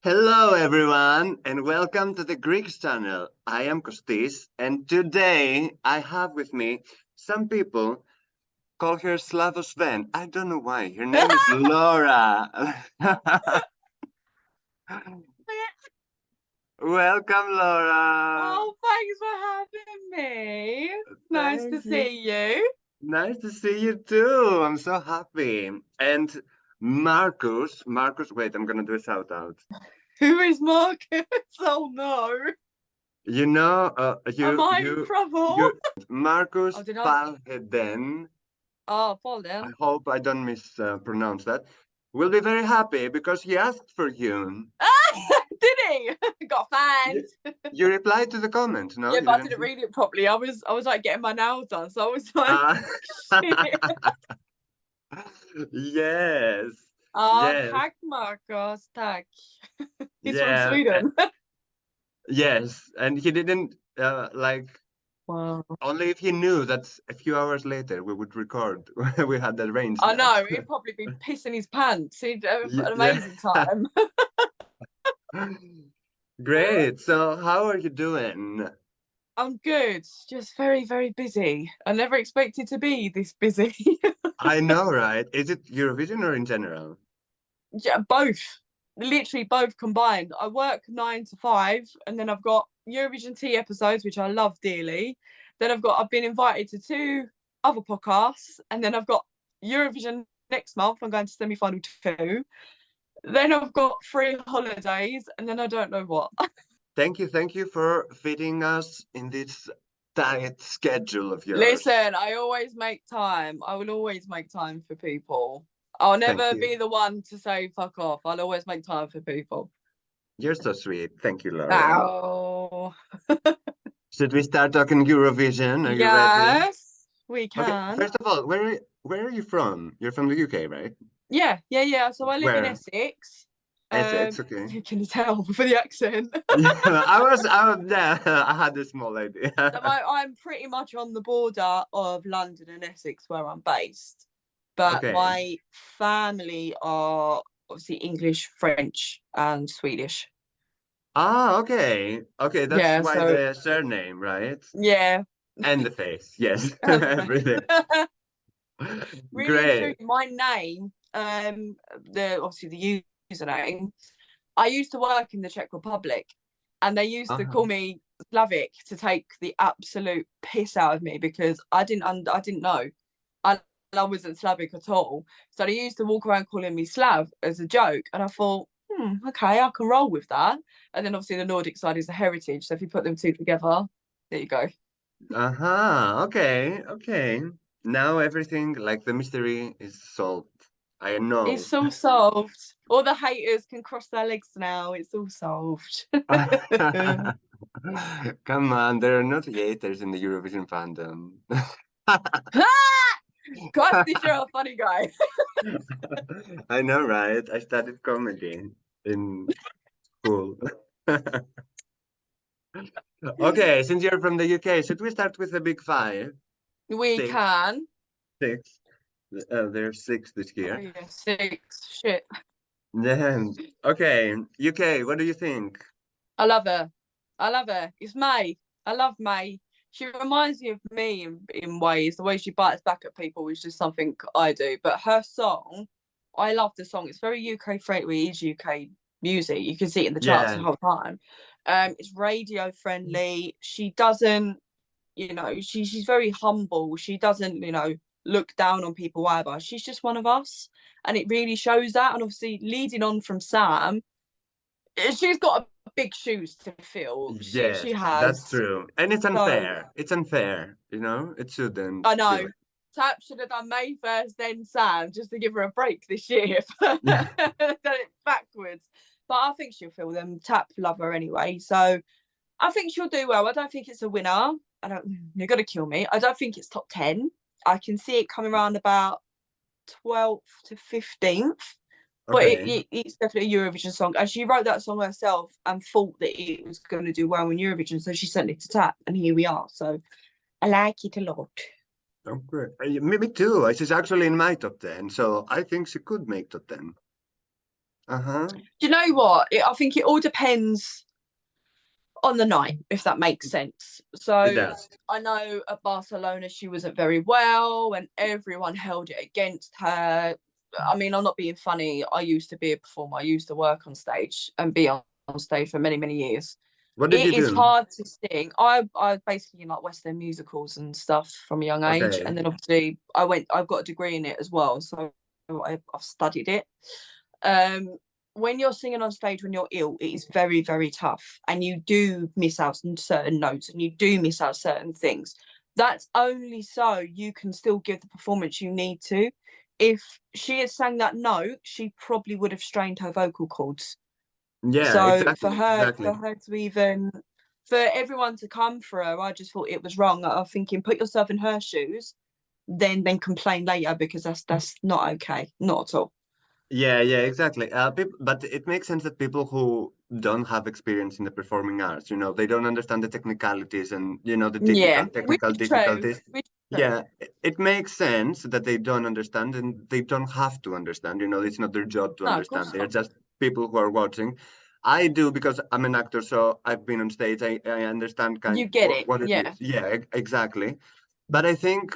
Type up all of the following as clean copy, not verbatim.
Hello, everyone, and welcome to the Greeks channel. I am Kostis, and today I have with me some people call her Slavosven. I don't know why. Her name is Laura. Welcome, Laura. Oh, thanks for having me. Nice to Thank you. see you. Nice to see you too. I'm so happy. And Marcus, wait, I'm gonna do a shout out. Who is Marcus? Oh no. You know, Am I in trouble? you, Marcus Oh, did I? Palheden. Oh, I fallen. hope I don't mispronounce that. Will be very happy because he asked for you. Did he? Got You, fans. you replied to the comment, no? Yeah, You but I didn't. didn't read it properly. I was like getting my nails done, so I was like, Uh, shit. yes, Oh, yes, tack Marcus, tack. He's from yeah, Sweden. yes. And he didn't like Wow. only if he knew that a few hours later we would record. We had arranged I that. know, he'd probably be pissing his pants. He'd have an Yeah. amazing time. Great. So, how are you doing? I'm good. Just very, very busy. I never expected to be this busy. I know, right? Is it Eurovision or in general? Yeah, both. Literally both combined. I work 9 to 5, and then I've got Eurovision Tea episodes, which I love dearly. Then I've been invited to 2 other podcasts, and then I've got Eurovision next month. I'm going to semi-final 2. Then I've got 3 holidays, and then I don't know what. Thank you for fitting us in this tight schedule of yours. Listen, I always make time. I will always make time for people. I'll Thank never you. be the one to say fuck off. I'll always make time for people. You're so sweet. Thank you, Laura. Oh, Should we start talking Eurovision? Are you ready? yes, we Okay, can. first of all, where are you from? You're from the UK, right? Yeah, yeah, yeah. So I live in Where? Essex. Essex, okay. You can tell for the accent. Yeah, yeah, I had a small idea. So I'm pretty much on the border of London and Essex where I'm based. But Okay. my family are obviously English, French, and Swedish. Ah, okay. Okay, that's Yeah, why so the surname, right? yeah. And the face, yes. And Everything. the really and truly, Great. my name, the obviously the username, I used to work in the Czech Republic, and they used to Uh-huh. call me Slavic to take the absolute piss out of me because I didn't know, I wasn't Slavic at all. So they used to walk around calling me Slav as a joke, and I thought, okay, I can roll with that. And then obviously the Nordic side is the heritage, so if you put them two together, there you go. Uh-huh. Okay, okay. Now everything, like the mystery is solved. I know. It's all solved. All the haters can cross their legs now. It's all solved. Come on, there are not haters in the Eurovision fandom. Kostis, you're a funny guy. I know, right? I studied comedy in school. Okay, since you're from the UK, should we start with the big five? We Six, can. six. There's six this Oh year. yeah, 6. Shit. Then, okay, UK, what do you think? I love her. I love her. It's May. I love May. She reminds me of me in ways. The way she bites back at people is just something I do. But her song, I love the song. It's very UK friendly. It is UK music. You can see it in the charts the Yeah. whole time. It's radio friendly. She doesn't, she's very humble. She doesn't, look down on people either. She's just one of us. And it really shows that. And obviously leading on from Sam, she's got big shoes to fill. She Yes, that's has. true. And it's So unfair. It's unfair, you know? It shouldn't I do know. it. Tap should have done May first, then Sam, just to give her a break this year. Done it backwards. But I think she'll fill them. Tap love her anyway. So I think she'll do well. I don't think it's a winner. You're gonna kill me. I don't think it's top 10. I can see it coming around about 12th to 15th. But Okay. it's definitely a Eurovision song. And she wrote that song herself and thought that it was going to do well in Eurovision. So she sent it to Tap, and here we are. So I like it a lot. Okay. Me too. She's actually in my top 10, so I think she could make top 10. Uh-huh. Do you know what? I think it all depends on the night, if that makes sense. It So does. I know at Barcelona she wasn't very well and everyone held it against her. I mean, I'm not being funny. I used to be a performer. I used to work on stage and be on stage for many, many years. What did It you is do? hard to sing. I basically in like West End musicals and stuff from a young age, Okay. and then obviously I've got a degree in it as well, so I've studied it. Um, when you're singing on stage when you're ill, it is very, very tough, and you do miss out on certain notes, and you do miss out certain things. That's only so you can still give the performance you need to. If she had sang that note, she probably would have strained her vocal cords. Yeah, So for exactly, exactly. her to even for everyone to come for her, I just thought it was wrong. I'm thinking, put yourself in her shoes, then complain later, because that's not okay, not at all. Yeah, yeah, exactly. But it makes sense that people who don't have experience in the performing arts, they don't understand the technicalities and, the Yeah, which technical is true. difficulties. Which is true. Yeah, it makes sense that they don't understand and they don't have to understand. It's not their job to No, of understand. course They're not. just people who are watching. I do because I'm an actor, so I've been on stage. I understand You get it. what it Yeah. is. Yeah, exactly. But I think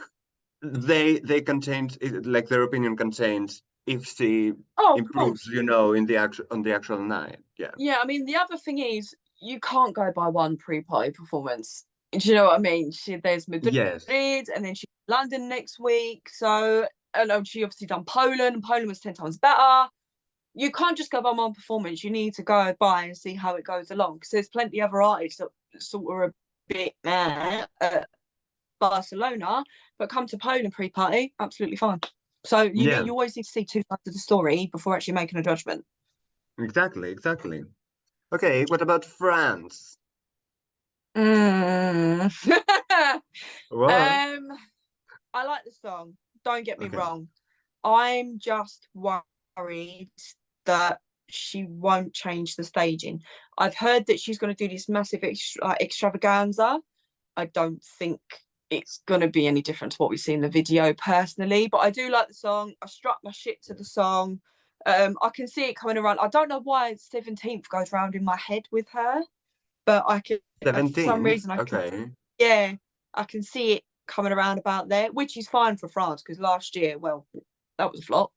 they can change like their opinion can change if she Oh, of improves, course. in the actual night. Yeah. Yeah, I mean, the other thing is you can't go by one pre-party performance. Do you know what I mean? There's Madrid, Yes. and then she's London next week. So, and she obviously done Poland, and Poland was 10 times better. You can't just go by one performance. You need to go by and see how it goes along, because there's plenty of other artists that sort of are a bit at Barcelona, but come to Poland pre-party, absolutely fine. So Yeah. you always need to see two sides of the story before actually making a judgment. Exactly. Exactly. Okay. What about France? Mm. What? I like the song. Don't get me Okay. wrong. I'm just worried that she won't change the staging. I've heard that she's going to do this massive extravaganza. I don't think it's going to be any different to what we see in the video personally, but I do like the song. I struck my shit to the song. I can see it coming around. I don't know why 17th goes round in my head with her, but I can, for some 17th. reason, I can, Okay. yeah, I can see it coming around about there, which is fine for France, because last year, well, that was a flop.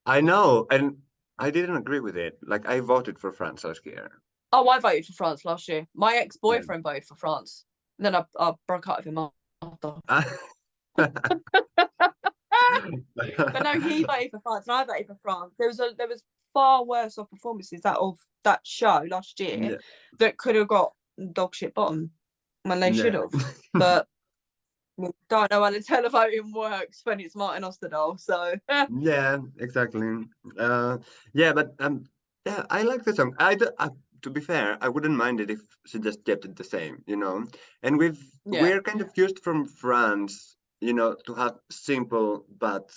I know, and I didn't agree with it. Like I voted for France last year. Oh, I voted for France last year. My Yeah. ex-boyfriend voted for France. And then I broke up with him after. But no, he voted for France and I voted for France. There was far worse of performances out of that show last year Yeah. that could have got dog shit bottom when they should Yeah. have. But we don't know how the televoting works when it's Martin Osterdahl. So Yeah, exactly. Uh, yeah, but yeah, I like the song. To be fair, I wouldn't mind it if she just kept it the same. And yeah. we're kind of used from France, to have simple, but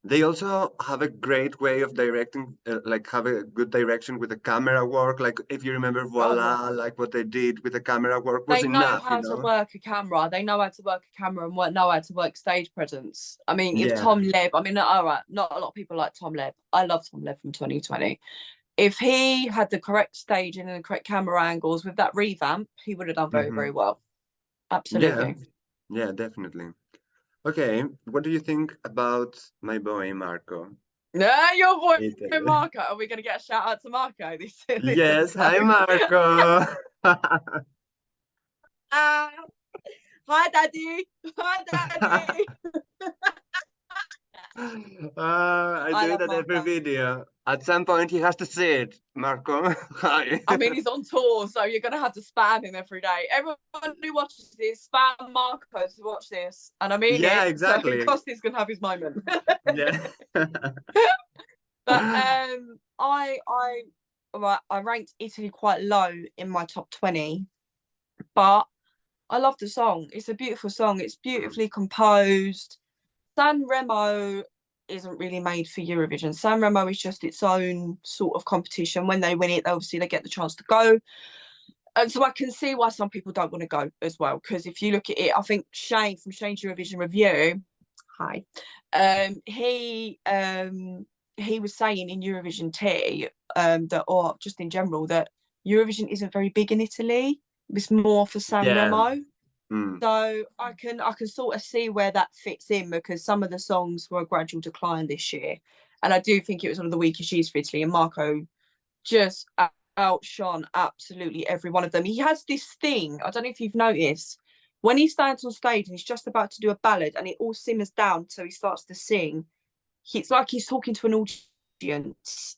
they also have a great way of directing, like have a good direction with the camera work. Like if you remember, Oh yeah. voila, like what they did with the camera work was They know enough. how to work a camera. They know how to work a camera and know how to work stage presence. I mean, if Yeah. Tom Leb, I mean, all right, not a lot of people like Tom Leb. I love Tom Leb from 2020. If he had the correct staging and the correct camera angles with that revamp, he would have done very, Hmm. very well. Yeah. Absolutely. Yeah, definitely. Okay, what do you think about my boy Marco? No, your boy Italy. Marco. Are we going to get a shout out to Marco this Yes, hi episode? Marco. Ah, hi, Daddy. Hi, Daddy. I I do love that every Marco. video. At some point, he has to see it. Marco, hi. I mean, he's on tour, so you're going to have to spam him every day. Everyone who watches this, spam Marco to watch this. And I mean Yeah, it. So exactly. Kostis can have his moment. Yeah. But right, I ranked Italy quite low in my top 20, but I love the song. It's a beautiful song. It's beautifully composed. San Remo isn't really made for Eurovision. San Remo is just its own sort of competition. When they win it, obviously they get the chance to go. And so I can see why some people don't want to go as well. Because if you look at it, I think Shane from Shane's Eurovision Review, hi, he he was saying in Eurovision Tea that, or just in general, that Eurovision isn't very big in Italy. It's more for San Yeah. Remo. Mm. So I can sort of see where that fits in, because some of the songs were a gradual decline this year, and I do think it was one of the weakest years for Italy. And Marco just outshone absolutely every one of them. He has this thing, I don't know if you've noticed, when he stands on stage and he's just about to do a ballad and it all simmers down, so he starts to sing. It's like he's talking to an audience,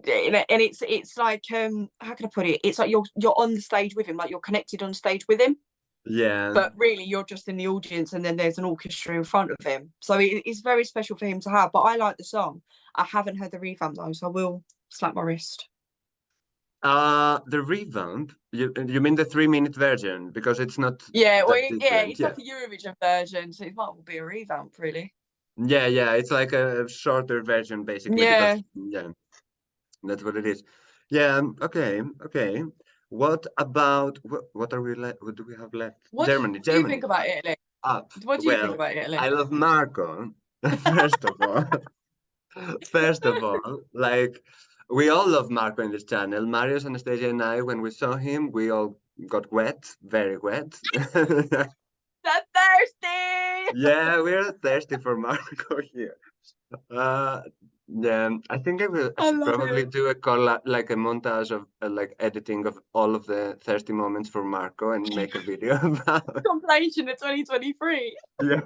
and it's like how can I put it? It's like you're on the stage with him, like you're connected on stage with him, Yeah. but really you're just in the audience, and then there's an orchestra in front of him. So it's very special for him to have. But I like the song. I haven't heard the revamp though, so I will slap my wrist. The revamp, you mean the 3-minute version, because it's not Yeah, well, that yeah, different. it's Yeah. like a Eurovision version, so it might well be a revamp, really. Yeah, it's like a shorter version basically, Yeah. because yeah, that's what it is. Yeah, okay. What about what are we left? What do we have left? What Germany, do you think Germany. about Italy? Up. What do you think Well, about Italy? I love Marco. First of all, first of all, like we all love Marco in this channel. Marius, Anastasia, and I, when we saw him, we all got wet, very wet. That's thirsty. Yeah, we're thirsty for Marco here. Uh, yeah, I think I I should love probably it. do a collab, like a montage of like editing of all of the thirsty moments for Marco and make a video about. Compilation of 2023. Yeah.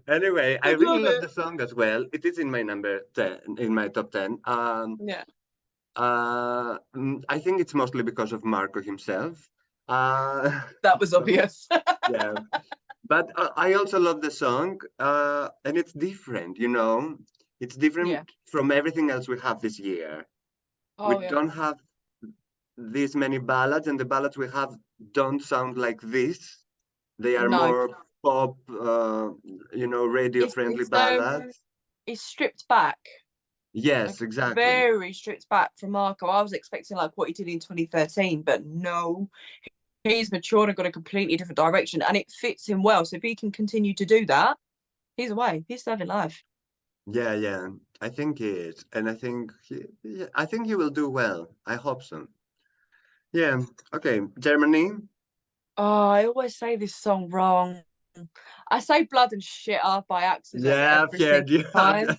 Anyway, I I really love love it. the song as well. It is in my number 10, in my top 10. Yeah, I think it's mostly because of Marco himself. Uh, that was obvious. yeah, but I also love the song, and it's different, you know. It's Yeah. different from everything else we have this year. We Oh yeah. don't have this many ballads, and the ballads we have don't sound like this. They are No. more pop, radio-friendly It's ballads. it's stripped back. Yes, Like exactly. very stripped back from Marco. I was expecting like what he did in 2013, but no. He's matured and got a completely different direction, and it fits him well. So if he can continue to do that, he's away. He's serving life. Yeah. I think he is, and I think he will do well. I hope so. Yeah. Okay. Germany. Oh, I always say this song wrong. I say blood and shit up by accident Yeah, I've every heard single you. time.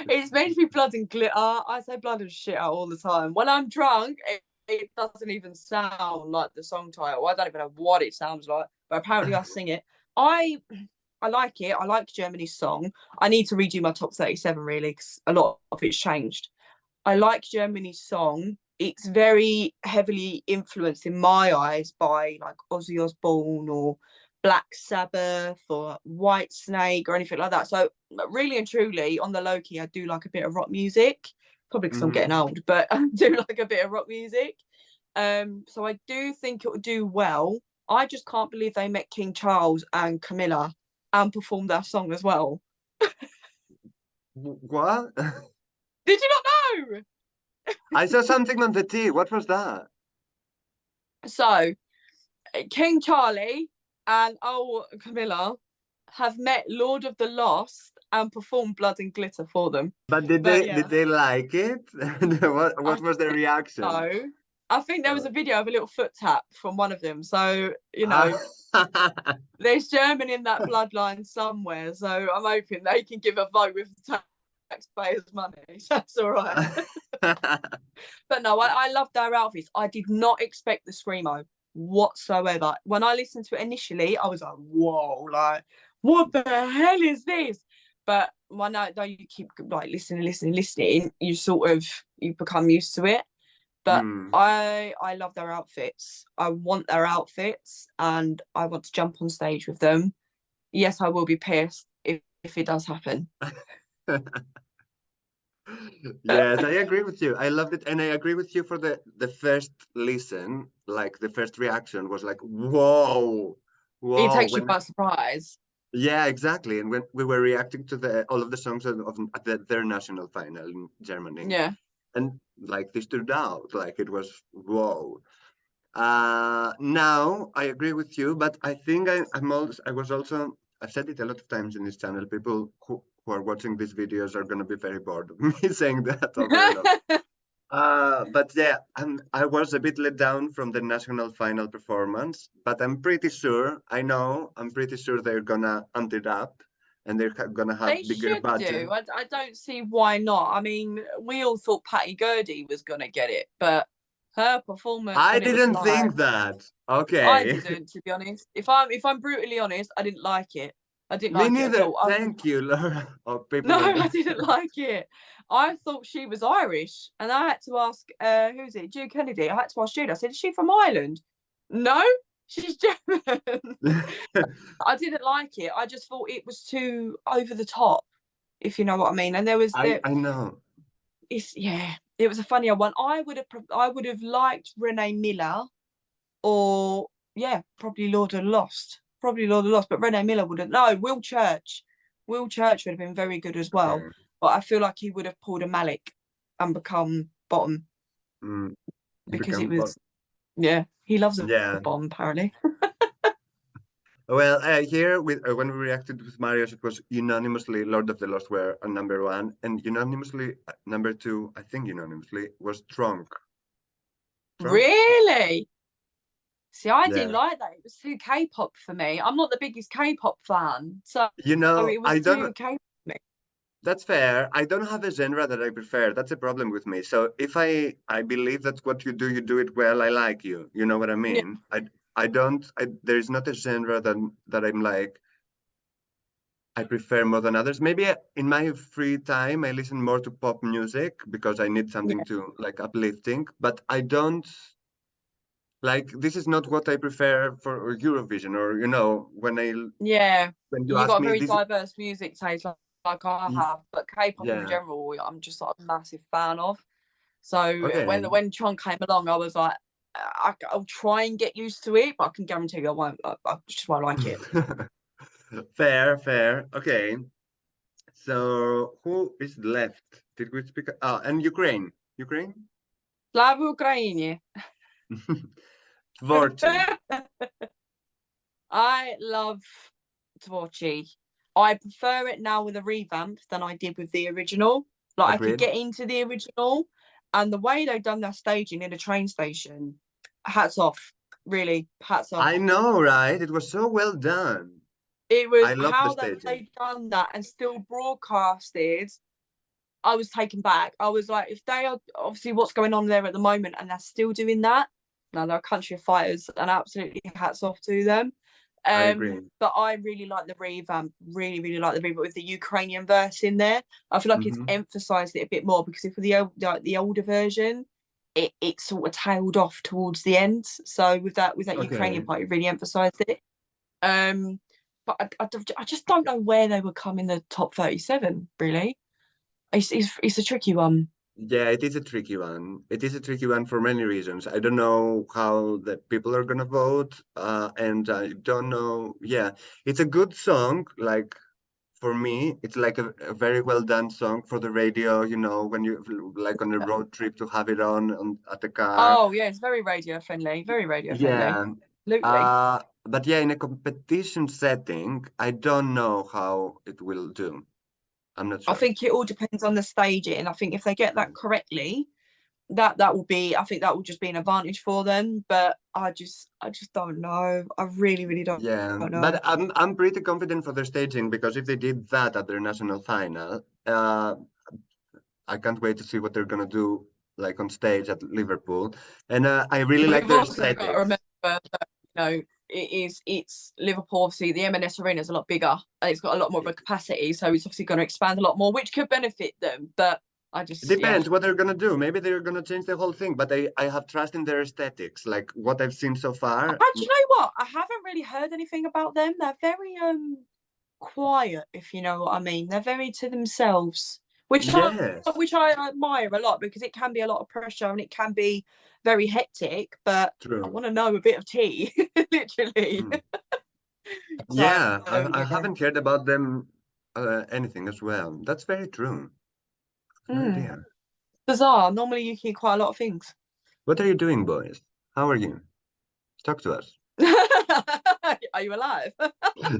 It's meant to be blood and glitter. I say blood and shit out all the time. When I'm drunk, it doesn't even sound like the song title. I don't even know what it sounds like, but apparently I sing it. I I like it. I like Germany's song. I need to read you my top 37 really, because a lot of it's changed. I like Germany's song. It's very heavily influenced in my eyes by like Ozzy Osbourne or Black Sabbath or White Snake or anything like that. So really and truly, on the low key, I do like a bit of rock music. Probably because I'm getting Mhm. old, but I do like a bit of rock music. So I do think it will do well. I just can't believe they met King Charles and Camilla and performed that song as well. What? Did you not know? I saw something on the T. What was that? So King Charlie and Camilla have met Lord of the Lost and performed Blood and Glitter for them. But did But they yeah, did they like it? I What was their reaction? so I think there was Uh, a video of a little foot tap from one of them. So, ah, there's German in that bloodline somewhere. So I'm hoping they can give a vote with the taxpayers' money. So that's all right. But no, I love their outfits. I did not expect the Screamo whatsoever. When I listened to it initially, I was like, whoa, like, what the hell is this? But when though you keep like listening, you become used to it. But Hmm. I love their outfits. I want their outfits and I want to jump on stage with them. Yes, I will be pissed if it does happen. Yes, I agree with you. I loved it, and I agree with you for the first listen. Like the first reaction was like, "Whoa, It whoa!" takes you When by surprise. yeah, exactly. And when we were reacting to all of the songs of their national final in Germany, Yeah. and like they stood out. Like it was whoa. Now I agree with you, but I think I was also I've said it a lot of times in this channel. People who are watching these videos are going to be very bored of me saying that over and over. But yeah, I was a bit let down from the national final performance, but I'm pretty sure, I'm pretty sure they're gonna amp it up and they're gonna They have bigger should budget. do. I don't see why not. I mean, we all thought Patty Gurdy was going to get it, but her performance I when it was didn't live, think that. I Okay. didn't, to be honest. If I'm brutally honest, I didn't like it. I didn't Me like it at neither. all. Thank you, Laura. Oh, No, people are I gonna. didn't like it. I thought she was Irish, and I had to ask, who's it? Jude Kennedy. I had to ask Jude. I said, "Is she from Ireland?" No, she's German. I didn't like it. I just thought it was too over the top, if you know what I mean. And I know. it was a funnier one. I would have liked Renee Miller, or probably Lord of the Lost. Probably Lord of the Lost, but Renee Miller wouldn't. No, Will Church. Will Church would have been very good as well. Okay. But I feel like he would have pulled a Malik and become bottom, Mm, because it become was, he loves a yeah. bomb apparently. Well, here with when we reacted with Marius, it was unanimously Lord of the Lost were number one, and unanimously number two. I think unanimously was Trunk. Trunk? Really? See, I didn't Yeah. like that. It was too K-pop for me. I'm not the biggest K-pop fan, so You know, it was I too don't. K-pop for me. That's fair. I don't have a genre that I prefer. That's a problem with me. So if I believe that what you do it well. I like you. You know what I Yeah, mean? I don't. There's not a genre that I'm like. I prefer more than others. Maybe in my free time, I listen more to pop music because I need something yeah, to like uplifting. But I don't like this is not what I prefer for Eurovision or yeah. when you You ask got a me very this. diverse music taste, like I have, but K-pop in Yeah. general, I'm just like a massive fan of. So Okay. when Chong came along, I was like, I'll try and get used to it, but I can guarantee you I won't. I just won't like it. Fair, fair. Okay. So who is left? Did we speak? Oh, and Ukraine. Ukraine? Slava Ukraini. Dvorchi. I love Dvorchi. I prefer it now with a revamp than I did with the original. Like I could Agreed. get into the original, and the way they've done their staging in a train station, hats off. Really, hats I off. know, right? It was so well done. It I was love the how staging. they've done that and still broadcasted. I was taken back. I was like, if they are obviously what's going on there at the moment and they're still doing that, now they're a country of fighters, and absolutely hats off to them. I agree. But I really like the revamp, really, really like the revamp with the Ukrainian verse in there. I feel like it's Hmm. emphasized it a bit more, because if for the older version, it sort of tailed off towards the end. So with that Okay. Ukrainian part, it really emphasized it. Um, but I just don't know where they would come in the top 37, really. It's a tricky one. Yeah, it is a tricky one. It is a tricky one for many reasons. I don't know how the people are gonna vote, and I don't know. Yeah, it's a good song. Like for me, it's like a very well done song for the radio. When you like on a road trip to have it on at the car. Oh yeah, it's very radio friendly. Very radio friendly. Yeah. Absolutely. But yeah, in a competition setting, I don't know how it will do. I'm not I sure. think it all depends on the staging. I think if they get Yeah. that correctly, that will be. I think that will just be an advantage for them. But I just don't know. I really, really Yeah, don't know. but I'm pretty confident for their staging because if they did that at their national final, I can't wait to see what they're gonna do like on stage at Liverpool. And I really like We've their also got to aesthetics. remember that, it's Liverpool. Obviously, the M&S Arena is a lot bigger and it's got a lot more of a capacity, so it's obviously going to expand a lot more, which could benefit them. But I It just, yeah. depends what they're gonna do. Maybe they're gonna change the whole thing, but I have trust in their aesthetics, like what I've seen so far. Do you know what? I haven't really heard anything about them. They're very quiet, if you know what I mean. They're very to themselves, which I Yes, which I admire a lot, because it can be a lot of pressure and it can be very hectic. But I true. want to know a bit of tea, literally. Mm. So Yeah, I yeah. haven't heard about them anything as well. That's very true. No Mm. idea. Bizarre. Normally you hear quite a lot of things. What are you doing, boys? How are you? Talk to us. Are you alive?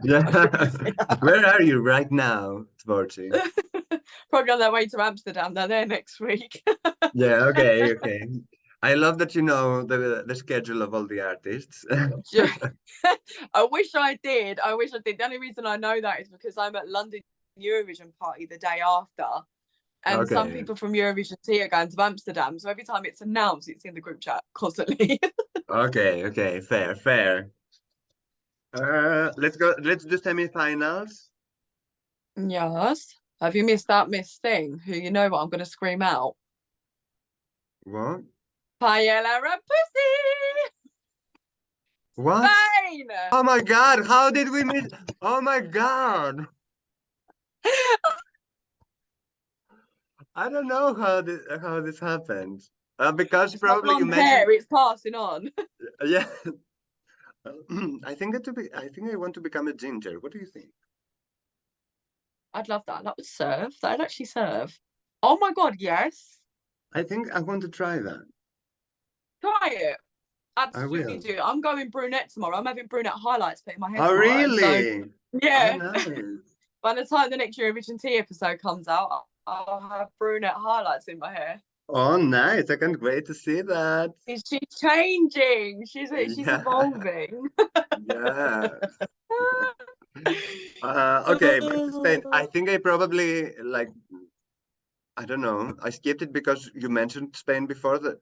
Yeah. Where are you right now, Sporty? Probably on their way to Amsterdam. They're there next week. Yeah, okay, okay. I love that you know the schedule of all the artists. I wish I did. I wish I did. The only reason I know that is because I'm at London Eurovision party the day after. And some Okay. people from Eurovision Tea are going to Amsterdam. So every time it's announced, it's in the group chat constantly. Okay, okay, fair, fair. Let's go. Let's do semifinals. Yes. Have you missed that Miss Thing? Who you know what I'm going to scream out? What? Paella and Pussy! What? Spain! Oh my God! How did we miss? Oh my God! I don't know how this happened. Because It's my probably you blonde mentioned. hair. It's passing on. Yeah. I think it to be. I think I want to become a ginger. What do you think? I'd love that. That would serve. That'd actually serve. Oh my God, yes. I think I want to try that. Try it. I Absolutely will. do. I'm going brunette tomorrow. I'm having brunette highlights put in my hair Oh tomorrow. So really? Oh yeah. nice. By the time the next Eurovision Tea episode comes out, I'll have brunette highlights in my hair. Oh nice! I can't wait to see that. She's changing. She's Yeah. evolving. Yeah. Okay, back to Spain. I think I probably like I don't know. I skipped it because you mentioned Spain before that.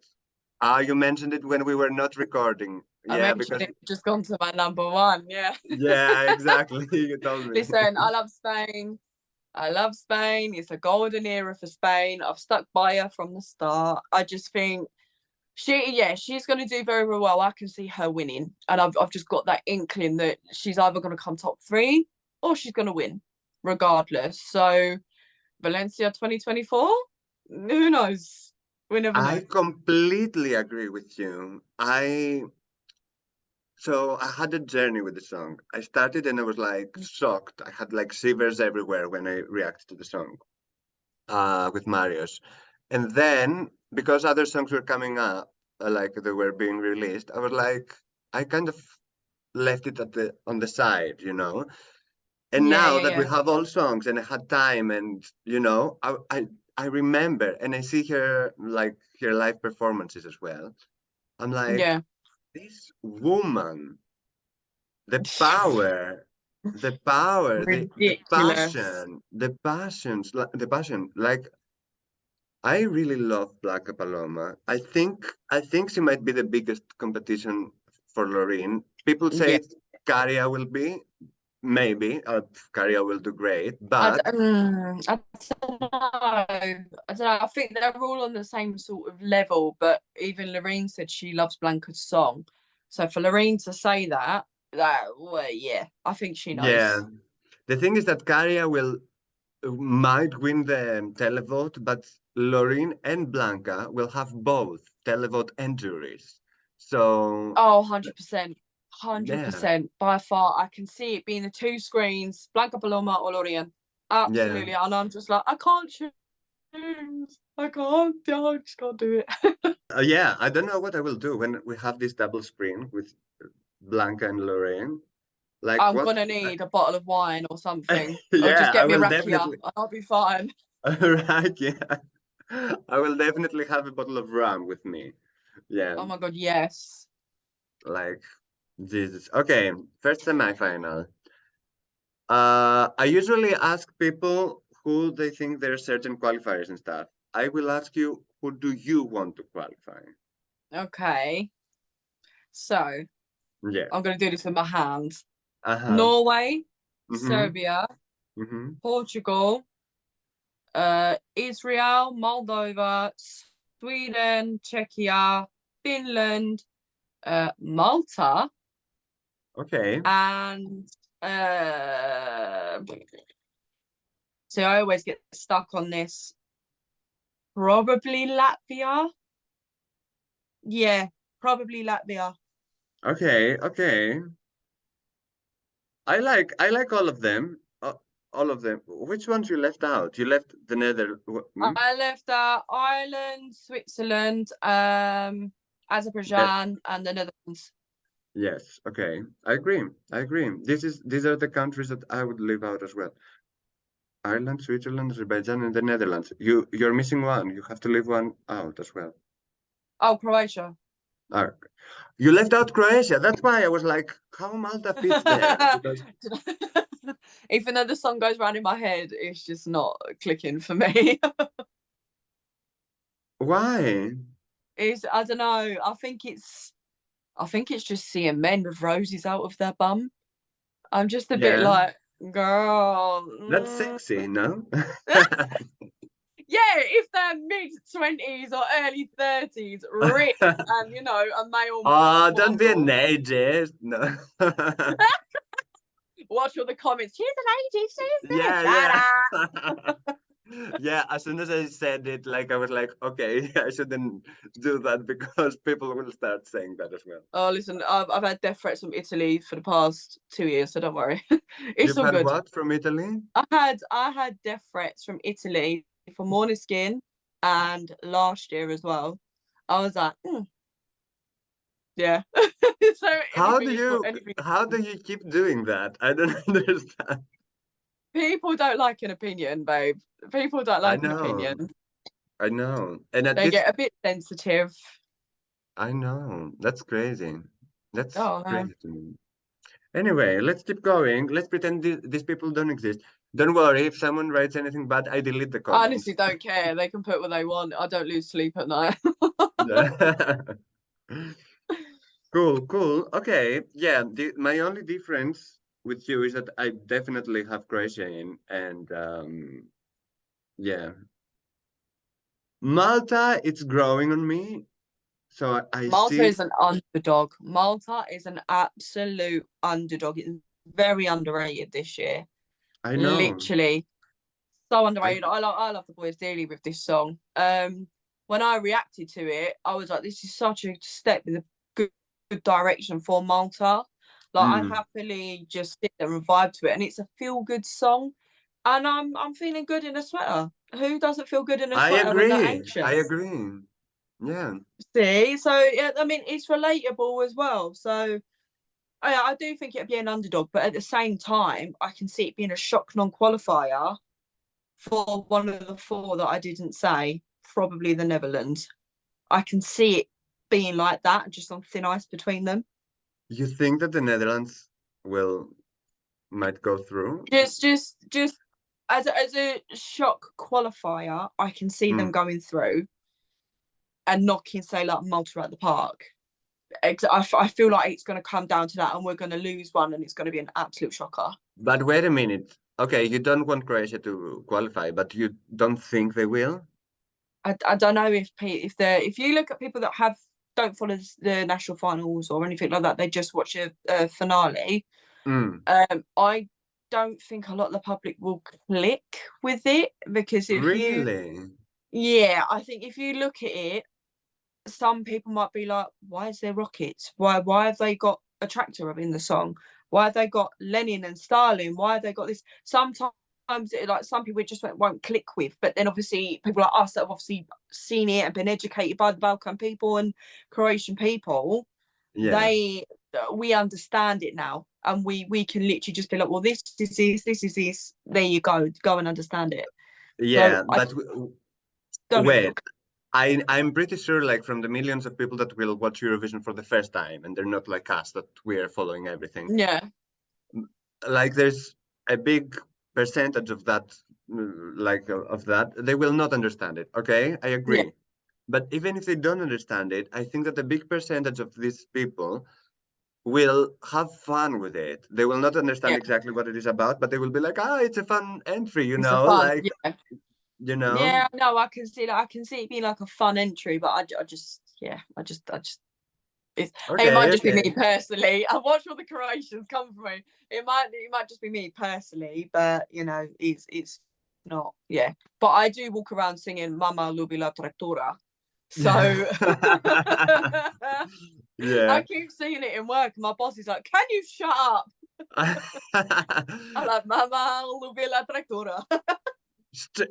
Ah, you mentioned it when we were not recording. I Yeah, mentioned because it just gone to my number one. Yeah. yeah, exactly. You told me. Listen, I love Spain. I love Spain. It's a golden era for Spain. I've stuck by her from the start. I just think she's going to do very, very well. I can see her winning, and I've just got that inkling that she's either going to come top three or she's going to win, regardless. So Valencia 2024, who knows? We never I know. completely agree with you. So I had a journey with the song. I started and I was like shocked. I had like shivers everywhere when I reacted to the song with Marius. And then because other songs were coming up, like they were being released, I was like, I kind of left it at the on the side, you know. And Yeah, now yeah, that we yeah, have all songs and I had time and you know, I remember and I see her like her live performances as well. I'm like, yeah. this woman, the power, the Ridiculous. passion, the passion. Like I really love Blanca Paloma. I think she might be the biggest competition for Loreen. People Yeah. say Caria will be, maybe. Caria will do great, I but don't know. I don't know. I think they're all on the same sort of level, but even Loreen said she loves Blanca's song. So for Loreen to say well, yeah, I think she yeah. knows. The thing is that Caria will might win the televote, but Loreen and Blanca will have both televote and juries. So Oh, 100%. yeah, 100%. By far, I can see it being the two screens, Blanca Paloma or Lorien. yeah. Absolutely. And I'm just like, I can't choose. I can't. I just can't do it. Yeah, I don't know what I will do when we have this double screen with Blanca and Lorraine. Like I'm what? gonna need a bottle of wine or something. Or Yeah, just I get me a will rakia definitely. and I'll be fine. Right, yeah. I will definitely have a bottle of rum with me. Yeah, Oh my god, yes. like Jesus. Okay, first semifinal. I usually ask people who they think there are certain qualifiers and stuff. I will ask you, who do you want to qualify? Okay. So Yeah. I'm gonna do this with my hands. Uh-huh. Norway, Mm-hmm. Serbia, Mm-hmm. Portugal, Israel, Moldova, Sweden, Czechia, Finland, Malta, Okay. and so I always get stuck on this. Probably Latvia. Yeah, probably Latvia. Okay. Okay. I like all of them. All of them. Which ones you left out? You left the Nether. Hmm? I left Ireland, Switzerland, Ne- Azerbaijan, and the Netherlands. Yes. Okay. I agree. I agree. These are the countries that I would leave out as well. Ireland, Switzerland, Azerbaijan, and the Netherlands. You're missing one. You have to leave one out as well. Oh, Croatia. Ah, you left out Croatia. That's why I was like, how Malta fits there? Because Even though the song goes round in my head, it's just not clicking for me. why? I don't know. I think it's just seeing men with roses out of their bum. I'm just a bit Yeah, like, girl. that's sexy, no? Yeah, if they're mid-20s or early 30s, ripped, and a male Oh, don't be an model. ageist. No. Watch all the comments. She's an lady. She's this. Yeah, Shut yeah. up. Yeah, as soon as I said it, like I was like, okay, I shouldn't do that because people will start saying that as well. Oh, listen, I've had death threats from Italy for the past 2 years, so don't worry. It's You've all had good. what from Italy? I had death threats from Italy for Måneskin and last year as well. I was like, yeah. So How do anything. you keep doing that? I don't understand. People don't like an opinion, babe. People don't I like an know, opinion. I know. And at They this, get a bit sensitive. I know. That's crazy. That's Oh no. crazy to me. Anyway, let's keep going. Let's pretend these people don't exist. Don't worry, if someone writes anything bad, I delete the I honestly comments. don't care. They can put what they want. I don't lose sleep at night. Cool, cool. Okay, yeah. My only difference with you is that I definitely have Croatia in, and yeah, Malta. It's growing on me, so I Malta see. is an underdog. Malta is an absolute underdog. It's very underrated this year. I know. Literally so I underrated. I love the boys dearly with this song. When I reacted to it, I was like, this is such a step in the good direction for Malta. Like I mm, happily just sit there and vibe to it, and it's a feel good song. And I'm feeling good in a sweater. Who doesn't feel good in a I sweater when they're agree. I anxious? agree. Yeah. See, so yeah, I mean it's relatable as well. So I do think it'd be an underdog, but at the same time, I can see it being a shock non-qualifier for one of the four that I didn't say, probably the Netherlands. I can see it being like that, just on thin ice between them. You think that the Netherlands will might go through? Just as a shock qualifier, I can see them Mm. going through and knocking, say, like Malta at the park. I feel like it's going to come down to that, and we're going to lose one, and it's going to be an absolute shocker. But wait a minute. Okay, you don't want Croatia to qualify, but you don't think they will? I don't know if you look at people that don't follow the national finals or anything like that, they just watch a finale. Mm. I don't think a lot of the public will click with it because Really? yeah, I think if you look at it, some people might be like, why is there rockets? Why have they got a tractor in the song? Why have they got Lenin and Stalin? Why have they got this? Sometimes like some people just won't click with, but then obviously people like us that have obviously seen it and been educated by the Balkan people and Croatian people, Yeah. they we understand it now, and we can literally just be like, well, this is this. There you go and understand it. So Yeah, I but don't know if it'll. wait. I'm pretty sure like from the millions of people that will watch Eurovision for the first time and they're not like us that we are following everything. Yeah, Like there's a big percentage of that like of that they will not understand it. Okay? I yeah, agree. But even if they don't understand it, I think that a big percentage of these people will have fun with it. They will not understand yeah. exactly what it is about, but they will be like, ah, it's a fun entry, It's a fun. like, Yeah, you know? yeah. No, I can see that. I can see it being like a fun entry, but I just, yeah, I just. It might Okay, just be okay. me personally. I watch all the Croatians come from me. It might just be me personally, but it's not. Yeah, but I do walk around singing "Mama lubi la traktora," so Yeah. I keep singing it in work. And my boss is like, "Can you shut up?" I'm like, "Mama lubi la traktora." St-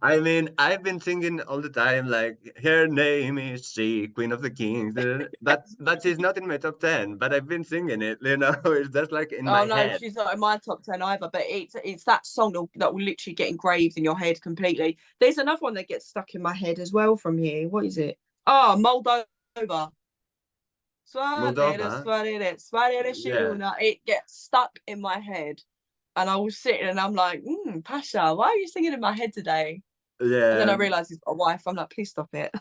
I mean, I've been singing all the time, like her name is she, Queen of the Kings. But she's not in my top 10. But I've been singing it. It's just like in Oh my no, head. she's not in my top 10 either. But it's that song that will literally get engraved in your head completely. There's another one that gets stuck in my head as well from here. What is it? Oh, Moldova. Moldova, yeah, It gets stuck in my head. And I was sitting and I'm like, Pasha, why are you singing in my head today? And then I yeah. realised he's got a wife. I'm like, please stop it.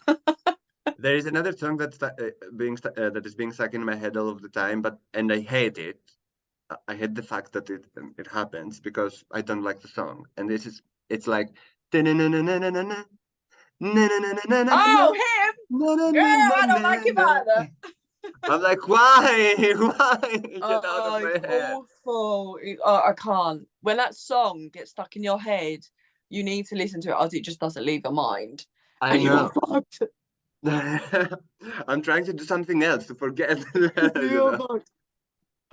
There is another song that is being stuck in my head all of the time, and I hate it. I hate the fact that it happens because I don't like the song. And it's like "Na-na-na-na-na-na-na, na-na-na-na-na-na-na, Oh, him? Girl, I don't like him na-na-na-na-na-na." either. I'm like, why? Why? Get out of Oh, my it's head. awful. I can't. When that song gets stuck in your head, you need to listen to it, else it just doesn't leave your mind. I And you're know. fucked. I'm trying to do something else to forget. You're fucked.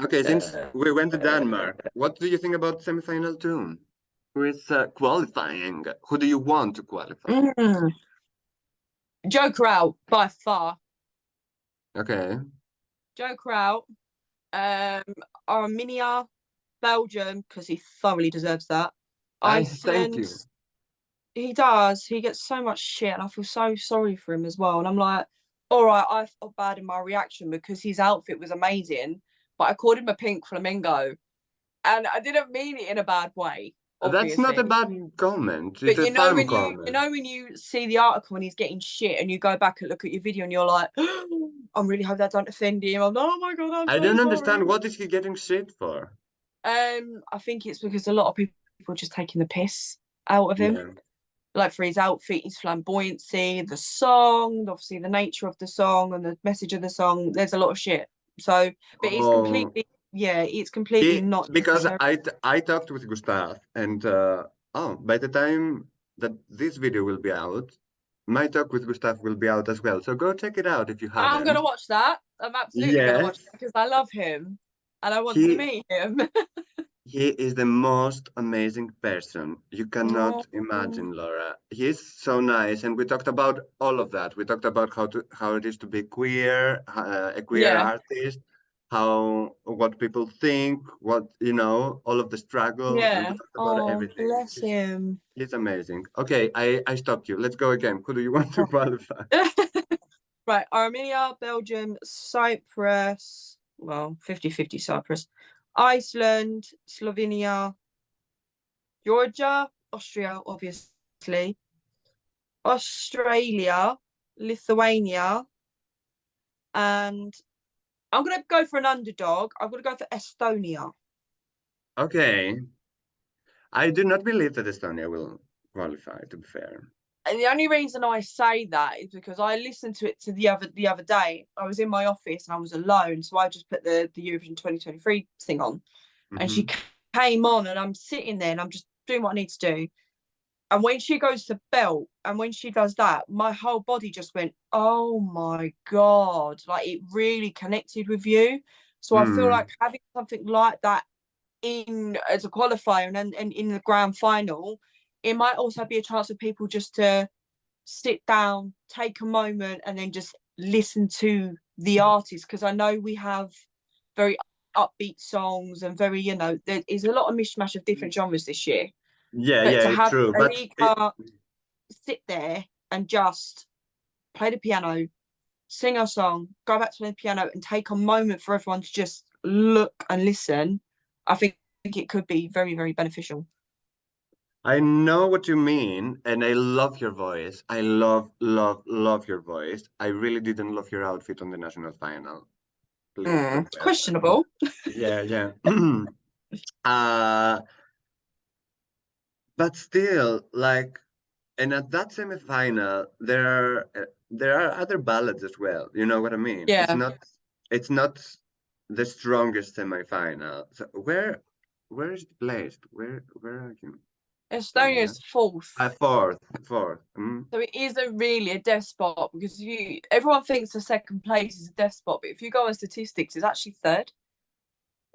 Okay, since we went to Denmark, what do you think about semi-final two? Who is qualifying? Who do you want to qualify? Mm. Joker out by far. Okay, Joker out. Armenia, Belgium, because he thoroughly deserves that. I thank Iceland, you. he does. He gets so much shit, and I feel so sorry for him as well. And I'm like, all right, I felt bad in my reaction because his outfit was amazing, but I called him a pink flamingo, and I didn't mean it in a bad way, That's not a obviously. bad comment. It's But a you know fun when you comment. know when you see the article and he's getting shit, and you go back and look at your video, and you're like, I really hope that don't offend him. I'm like, oh my god, I'm I so don't sorry. understand what is he getting shit for. I think it's because a lot of people are just taking the piss out of him. Yeah. Like for his outfit, his flamboyancy, the song, obviously the nature of the song and the message of the song. There's a lot of shit. So, but it's Oh, completely, yeah, it's completely not because necessary. I talked with Gustav, and oh, by the time that this video will be out, my talk with Gustav will be out as well. So go check it out if you I'm haven't. gonna watch that. I'm absolutely gonna watch Yes, it because I love him and I want to he meet him. he is the most amazing person you cannot Oh, imagine, Laura. He is so nice, and we talked about all of that. We talked about how it is to be queer, a queer yeah, artist, how what people think, all of the struggle, and we yeah. talked about Oh, everything. bless him. He's amazing. Okay, I stopped you. Let's go again. Who do you want to qualify? Right, Armenia, Belgium, Cyprus, well, 50-50 Cyprus, Iceland, Slovenia, Georgia, Austria, obviously, Australia, Lithuania, and I'm going to go for an underdog. I'm going to go for Estonia. Okay, I do not believe that Estonia will qualify. To be fair. And the only reason I say that is because I listened to it the other day. I was in my office and I was alone, so I just put the Eurovision 2023 thing on, and she Hmm. came on, and I'm sitting there and I'm just doing what I need to do. And when she goes to belt and when she does that, my whole body just went, oh my God. Like it really connected with you. So I feel like Mm. having something like that in as a qualifier and in the grand final, it might also be a chance for people just to sit down, take a moment, and then just listen to the artist. Because I know we have very upbeat songs and very, there is a lot of mishmash of different genres this year. Yeah, But yeah, to it's have true. But Alika sit there and just play the piano, sing a song, go back to the piano, and take a moment for everyone to just look and listen, I think it could be very, very beneficial. I know what you mean, and I love your voice. I love, love, love your voice. I really didn't love your outfit on the national final. Please don't say that. Questionable. Yeah, yeah. uh, but still, like, and at that semifinal, there are other ballads as well. You know what I mean? Yeah. It's not the strongest semifinal. So where is it placed? Where are you? Estonia Estonia? is fourth. Fourth, fourth. Mm. So it isn't really a death spot because everyone thinks the second place is a death spot, but if you go on statistics, it's actually third.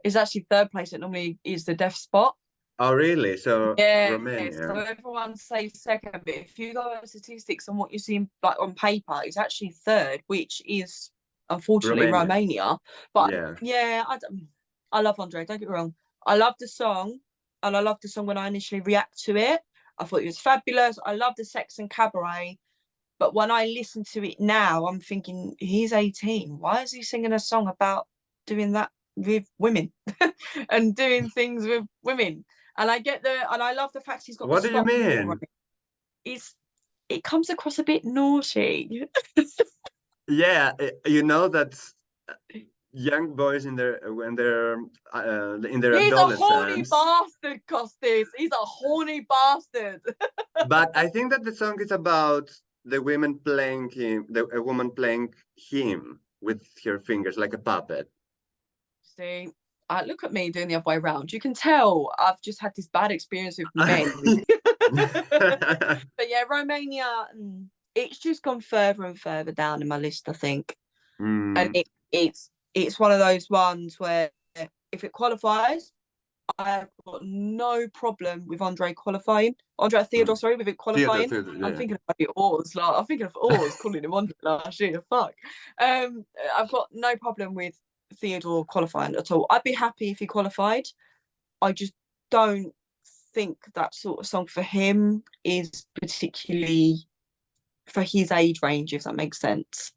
It's actually third place that normally is the death spot. Oh, really? So Yeah, Romania. so everyone says second, but if you go over statistics on what you see like on paper, it's actually third, which is unfortunately Romania. Romania. But Yeah. yeah, I love Andre, don't get me wrong. I love the song, and I loved the song when I initially react to it. I thought it was fabulous. I love the Sex and Cabaret. But when I listen to it now, I'm thinking he's 18. Why is he singing a song about doing that with women and doing things with women? And I love the fact he's got the What do you stop war on mean? it. It's it comes across a bit naughty. Yeah, you know that young boys in their when they're in their He's a horny adolescence. bastard, Kostis. He's a horny bastard. But I think that the song is about the women playing him, a woman playing him with her fingers like a puppet. See, look at me doing the other way around. You can tell I've just had this bad experience with men. But yeah, Romania, it's just gone further and further down in my list, I think. And Mm, it's one of those ones where if it qualifies, I've got no problem with Andre qualifying. Andre Theodore, mm. sorry, with it Theater, qualifying. theater, I'm yeah. thinking of it Oars, like I'm thinking of Oars calling him Andre last year. Fuck. I've got no problem with Theodore qualifying at all. I'd be happy if he qualified. I just don't think that sort of song for him is particularly for his age range, if that makes sense.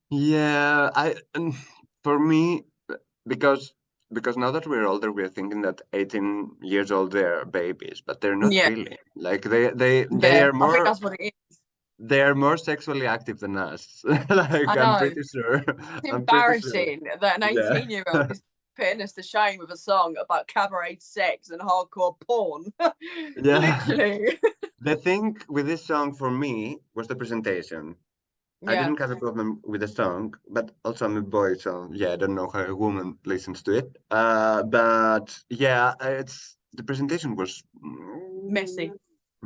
Yeah, for me, because because now that we're older, we're thinking that 18 years old they're babies, but they're not Yeah, really. Like they yeah. are I think more that's what it is. they're more sexually active than us. Like I know. I'm pretty sure. It's I'm pretty sure. embarrassing that an Yeah. 18-year-old is putting us to shame with a song about cabaret sex and hardcore porn. Yeah. Literally. The thing with this song for me was the presentation. I Yeah. didn't have a problem with the song, but also I'm a boy, so yeah, I don't know how a woman listens to it. But yeah, it's the presentation was Messy.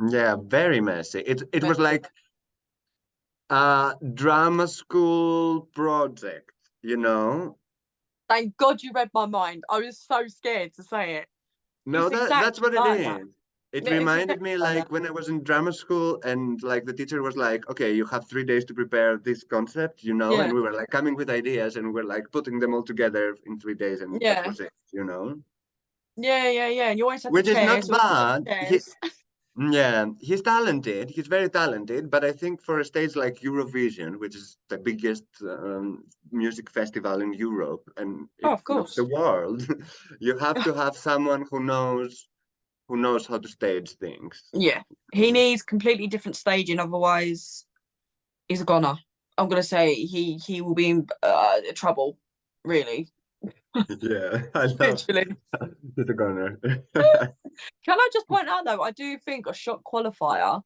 yeah, very messy. It was Messy. like a drama school project, you know? Thank God you read my mind. I was so scared to say it. No, It's that's exactly what it like that. is. It It's reminded exactly me like that. like when I was in drama school and like the teacher was like, okay, you have 3 days to prepare this concept, you know, and Yeah. we were like coming with ideas and we're like putting them all together in 3 days and that Yeah. was it, you know? Yeah, yeah, yeah. And you always had the Which is not chairs. You always had bad. the chairs. Yeah, he's talented. He's very talented, but I think for a stage like Eurovision, which is the biggest music festival in Europe and Oh, if of not the course. world, you have to have someone who knows how to stage things. Yeah. He needs completely different staging, otherwise he's a goner. I'm gonna say he will be in trouble, really. Yeah, I love Literally. the Gunner. Can I just point out though, I do think a shot qualifier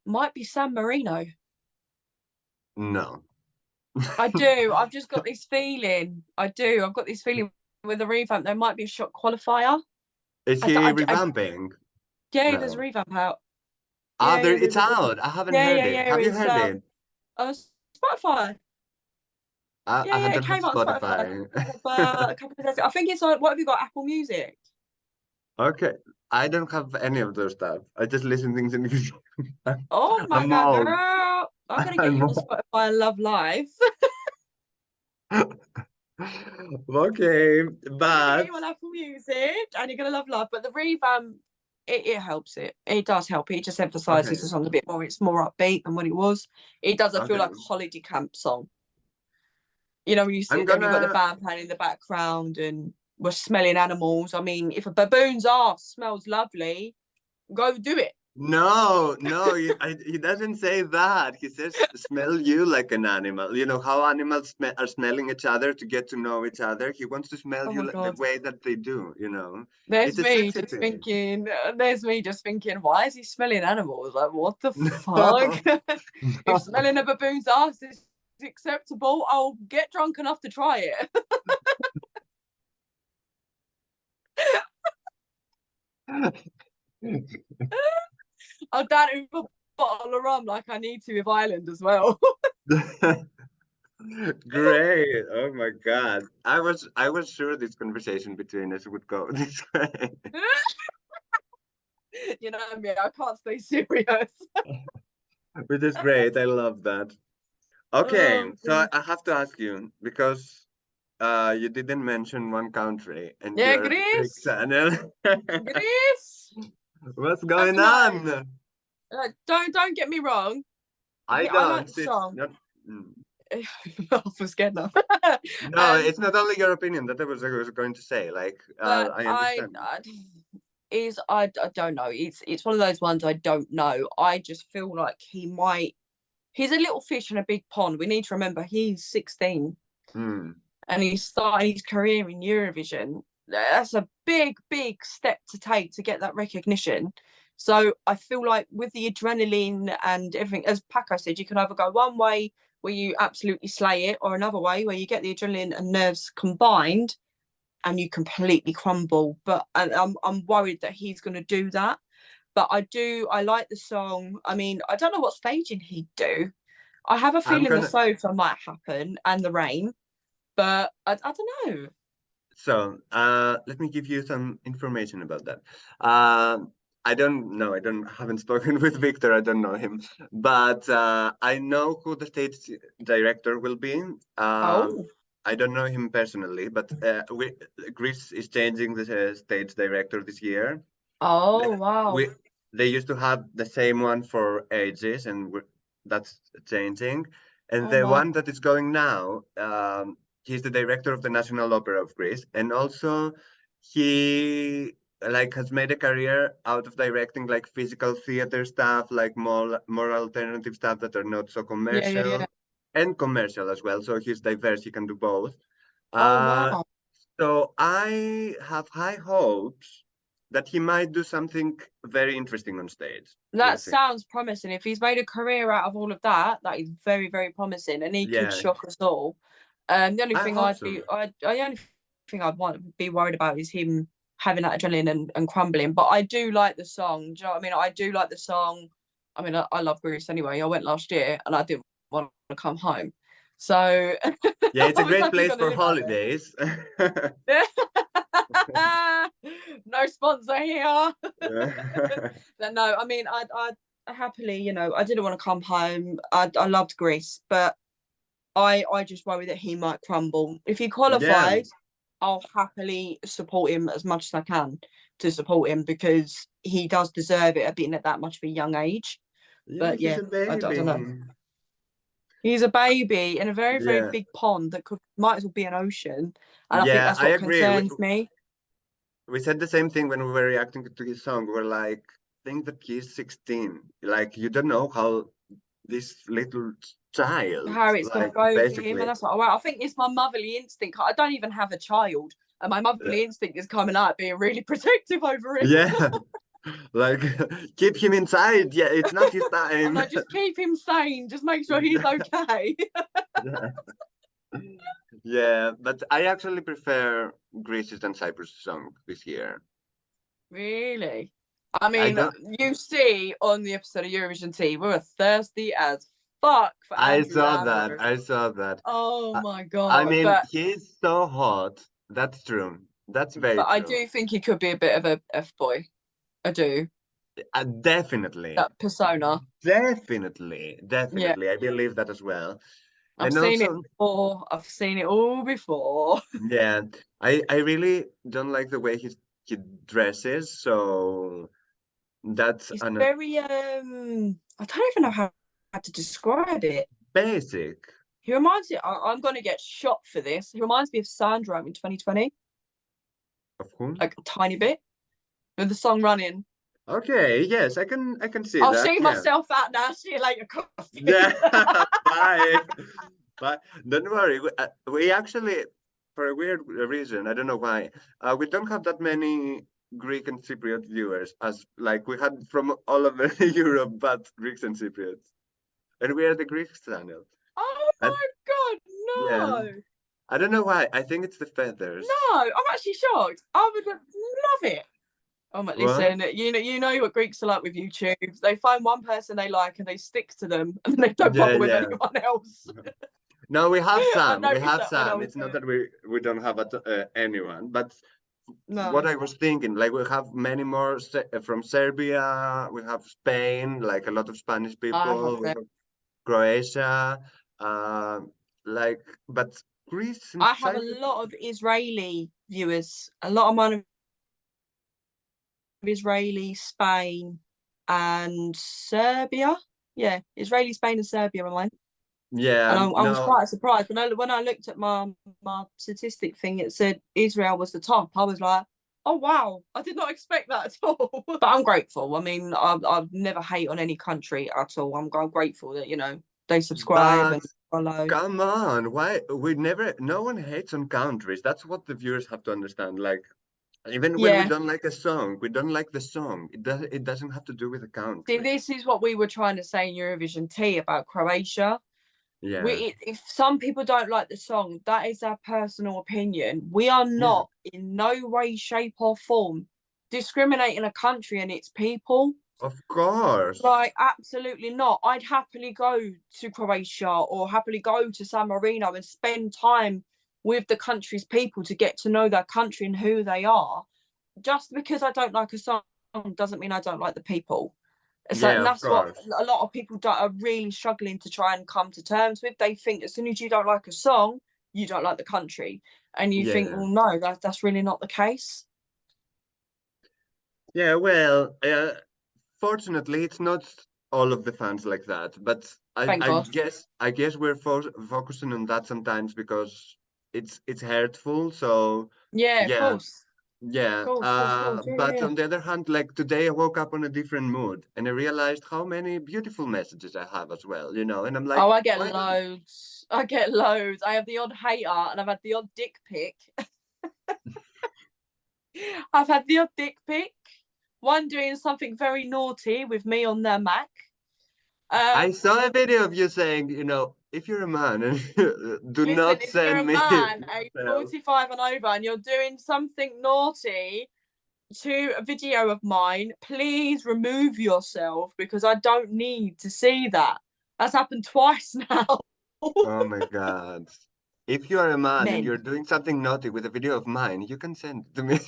might be San Marino. No. I do. I've just got this feeling. I do. I've got this feeling with the revamp. There might be a shot qualifier. Is I, he I, revamping? yeah, there's a No. revamp out. Ah, Yeah, there yeah, it's there's a out. I haven't yeah, heard yeah, it. yeah. Have you It's heard it? uh, Spotify. I, Yeah, I yeah. It don't have came out on Spotify Spotify. a couple of days ago. I think it's on. What have you got? Apple Music. Okay. I don't have any of those stuff. I just listen things in Oh my I'm god, old. girl! I'm gonna get I'm you on old. Spotify and Love Live. Okay, I'm gonna get but you on Apple Music, and you're gonna love Live. But the revamp, it helps it. It does help. It just emphasises okay, the song a bit more. It's more upbeat than what it was. It doesn't feel like okay. a holiday camp song. You know, when you I'm sit there and you've got the gonna band playing in the background and we're smelling animals. I mean, if a baboon's ass smells lovely, go do it. no, he doesn't say that. He says, smell you like an animal. You know how animals are smelling each other to get to know each other? He wants to smell Oh you my the god. way that they do, you know? There's It's a me sexy just thing. thinking, why is he smelling animals? Like, what the fuck? No, If no. smelling a baboon's ass is acceptable, I'll get drunk enough to try it. I'll down it with a bottle of rum like I need to with Ireland as well. Great. Oh my God. I was sure this conversation between us would go this way. You know me, I can't stay serious. Which is great. I love that. Okay, Oh, so God. I have to ask you because you didn't mention one country and Yeah, you're a Greek Greece. channel. Greece. What's I going don't know. on? Don't get me wrong. I I like don't. the It's song. not. Mm. I was scared now. No, it's not only your opinion that I was going to say. Like, But I understand. I don't know. It's one of those ones I don't know. I just feel like he's a little fish in a big pond. We need to remember he's 16 Mm. and he's starting his career in Eurovision. That's a big, big step to take to get that recognition. So I feel like with the adrenaline and everything, as Paco said, you can either go one way where you absolutely slay it, or another way where you get the adrenaline and nerves combined and you completely crumble. But I'm worried that he's going to do that. But I like the song. I mean, I don't know what staging he'd do. I have a I'm feeling the gonna. sofa might happen and the rain, but I don't know. So, let me give you some information about that. Um, I don't know. I don't haven't spoken with Victor. I don't know him, but I know who the stage director will be. Oh, I don't know him personally, but Greece is changing the stage director this year. oh, The- wow. We they used to have the same one for ages, and that's changing. And Oh the my. one that is going now, he's the director of the National Opera of Greece, and also he like has made a career out of directing like physical theater stuff, like more alternative stuff that are not so Yeah, yeah, commercial, yeah. and commercial as well. So he's diverse; he can do both. Oh Uh, wow. so I have high hopes that he might do something very interesting on stage. We'll That see. sounds promising. If he's made a career out of all of that, that is very, very promising, and he could Yeah, shock us all. The only I thing hope I'd so. be, the only thing I'd want to be worried about is him having that adrenaline and crumbling. But I do like the song. Do you know what I mean? I do like the song. I mean, I love Greece anyway. I went last year and I didn't want to come home, so Yeah, I it's a was great only place going to for live out holidays. there. No sponsor here. No, I mean, I happily, I didn't want to come home. I loved Greece, but I just worry that he might crumble. If he Yeah, qualifies, I'll happily support him as much as I can to support him because he does deserve it at being at that much of a young age. yeah, But he's yeah, a I don't know. baby. He's a baby in a very, very Yeah, big pond that could might as well be an ocean. And I think yeah, that's I what agree. We, concerns me. we said the same thing when we were reacting to his song. We were like, think that he's 16. Like, you don't know how this little child, How it's gonna like, go for him, and basically. that's what I think it's my motherly instinct. I don't even have a child, and my motherly instinct is coming out being really protective over him. Yeah, like keep him inside. Yeah, it's not his I time. know, just keep him sane. Just make sure he's okay. Yeah. Yeah, but I actually prefer Greece's than Cyprus' song this year. Really? I I mean, don't. you see on the episode of Eurovision Tea, we were thirsty as fuck for I Andrew saw that. Lambert. I saw that. Oh I, my I god! mean, But he's so hot. That's true. That's very I true. do think he could be a bit of a f boy. I do. Definitely, That persona. definitely, Yeah. definitely. I believe that as well. I've And seen it also, before. I've seen it all before. yeah, I really don't like the way he dresses. So that's It's an very I don't even know how to describe it. basic. He reminds me I'm gonna get shot for this. He reminds me of Sandro in 2020, Of whom? like a tiny bit. With the song running. Okay, yes, I can see I'll that. see Yeah. myself out now. See you later, Kostis. Yeah. Bye. Bye. Don't worry. We actually, for a weird reason, I don't know why, we don't have that many Greek and Cypriot viewers as like we had from all over Europe, but Greeks and Cypriots. And we are the Greeks channel. Oh And my god, yeah, no. I don't know why. I think it's the feathers. No, I'm actually shocked. I would love it. Oh my, What? listen, you know what Greeks are like with YouTube. They find one person they like and they stick to them and they don't Yeah, bother with yeah. anyone else. No, we have I some. We noticed have that when I some. was It's not there. that we don't have anyone, but what No. I was thinking. Like we have many more from Serbia. We have Spain, like a lot of Spanish I people. We haven't. have Croatia, like, but Greece and I have a Cyprus. lot of Israeli viewers. A lot of mine are Israeli, Spain, and Serbia. Yeah, Israeli, Spain, and Serbia are mine. Yeah, And I was no, quite surprised when I looked at my statistic thing. It said Israel was the top. I was like, oh wow, I did not expect that at all. But I'm grateful. I mean, I've never hate on any country at all. I'm grateful that they subscribe but and follow. come on, why we never? No one hates on countries. That's what the viewers have to understand. Like, even when we Yeah. don't like a song, we don't like the song. It doesn't have to do with the See, country. this is what we were trying to say in Eurovision Tea about Croatia. Yeah, If some people don't like the song, that is their personal opinion. We are yeah, not in no way, shape, or form discriminating a country and its people. of course. Like, absolutely not. I'd happily go to Croatia or happily go to San Marino and spend time with the country's people to get to know their country and who they are. Just because I don't like a song doesn't mean I don't like the people. So, Yeah, and of that's what course. a lot of people are really struggling to try and come to terms with. They think as soon as you don't like a song, you don't like the country, and you think, Yeah, well, no, that's really not the case. yeah. Well, fortunately, it's not all of the fans like that. But Thank God. I guess we're focusing on that sometimes because it's hurtful. So Yeah, of yeah, course, of yeah. course, of course, of course. Yeah, yeah, But yeah. on the other hand, like today, I woke up on a different mood, and I realized how many beautiful messages I have as well. And I'm like, Oh, I get why don't? loads. I get loads. I have the odd hater, and I've had the odd dick pic. I've had the odd dick pic. One doing something very naughty with me on their Mac. I Um, saw a video of you saying, if you're a man, do Listen, not if you're send a me. man, age yourself. 45 and over, and you're doing something naughty to a video of mine, please remove yourself because I don't need to see that. That's happened twice now. Oh my God. If you are a man and Men. you're doing something naughty with a video of mine, you can send it to me.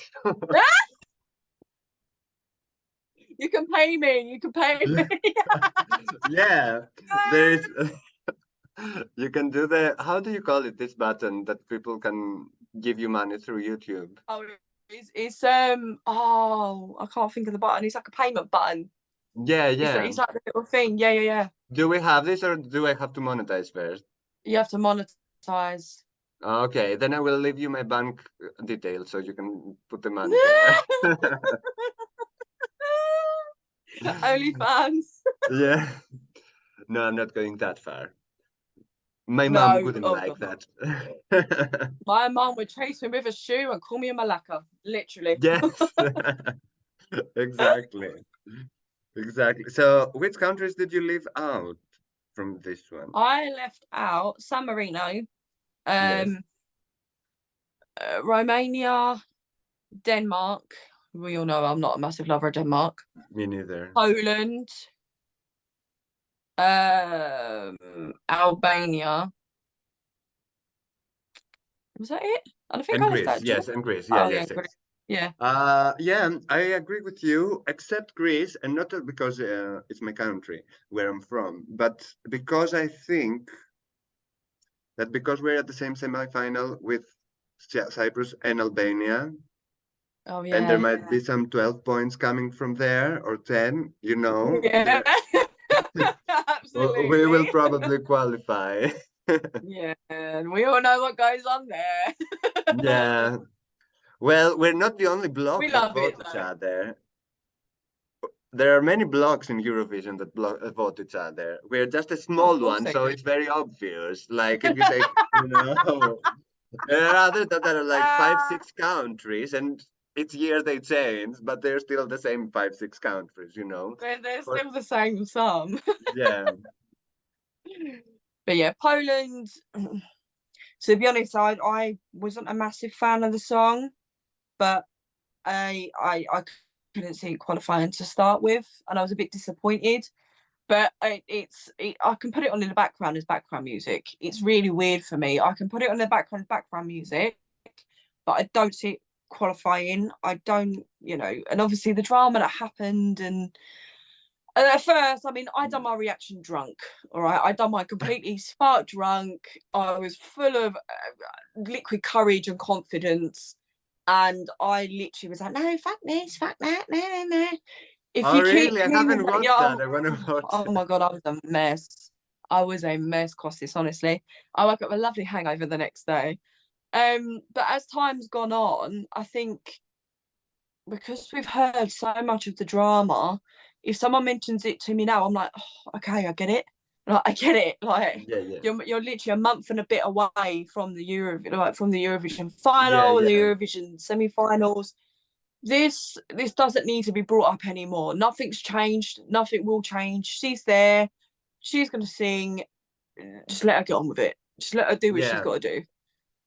You can pay me. You can pay me. Yeah, there's. You can do how do you call it? This button that people can give you money through YouTube. Oh, it's oh, I can't think of the button. It's like a payment button. Yeah, yeah. It's like the little thing. Yeah, yeah, yeah. Do we have this or do I have to monetize first? You have to monetize. Okay, then I will leave you my bank details so you can put the money there. OnlyFans. Yeah. No, I'm not going that far. My mom No, wouldn't oh like god, no. that. My mum would chase me with a shoe and call me a malacca, literally. Yes, exactly. Exactly. So, which countries did you leave out from this one? I left out San Marino, Yes, um, Romania, Denmark. We all know I'm not a massive lover of Denmark. me neither. Poland, Albania. Was that it? I think And I left Greece, out Georgia. yes, and Greece. Yeah, Oh yeah, yes, great. yes. Yeah. Yeah, I agree with you, except Greece, and not because it's my country where I'm from, but because I think that because we're at the same semi-final with Cyprus and Albania, Oh and there yeah. might be some 12 points coming from there or 10, Yeah. we will Absolutely. probably qualify. Yeah, and we all know what goes on there. Yeah. Well, we're not the only We block that love it vote each though. other. There are many blocks in Eurovision that vote each other. We're just a Oh, of small course one, they so do. it's very obvious. Like if you take, there are others that are like five, Ah, 6 countries, and each year they change, but they're still the same 5, 6 countries. they're For, still the same some. yeah, But yeah, Poland. To be honest, I wasn't a massive fan of the song, but I couldn't see it qualifying to start with, and I was a bit disappointed. But I can put it on in the background as background music. It's really weird for me. I can put it on the background as background music, but I don't see it qualifying. I don't, and obviously the drama that happened, and at first, I mean, I done my reaction drunk. All right, I done my completely spark drunk. I was full of liquid courage and confidence, and I literally was like, "No, fuck this, fuck that, no, no, no." If Oh, you keep really? I hearing haven't that, watched that. I want to watch oh it. my god, I was a mess. I was a mess, Kostis, honestly. I woke up with a lovely hangover the next day. But as time's gone on, I think because we've heard so much of the drama, if someone mentions it to me now, I'm like, oh, okay, I get it. Like, I get it. Like Yeah, yeah. you're literally a month and a bit away from the Eurovision Yeah, final, the yeah. Eurovision semi-finals. This doesn't need to be brought up anymore. Nothing's changed. Nothing will change. She's there. She's gonna sing. Just let her get on with it. Just let her do what she's Yeah, got to do.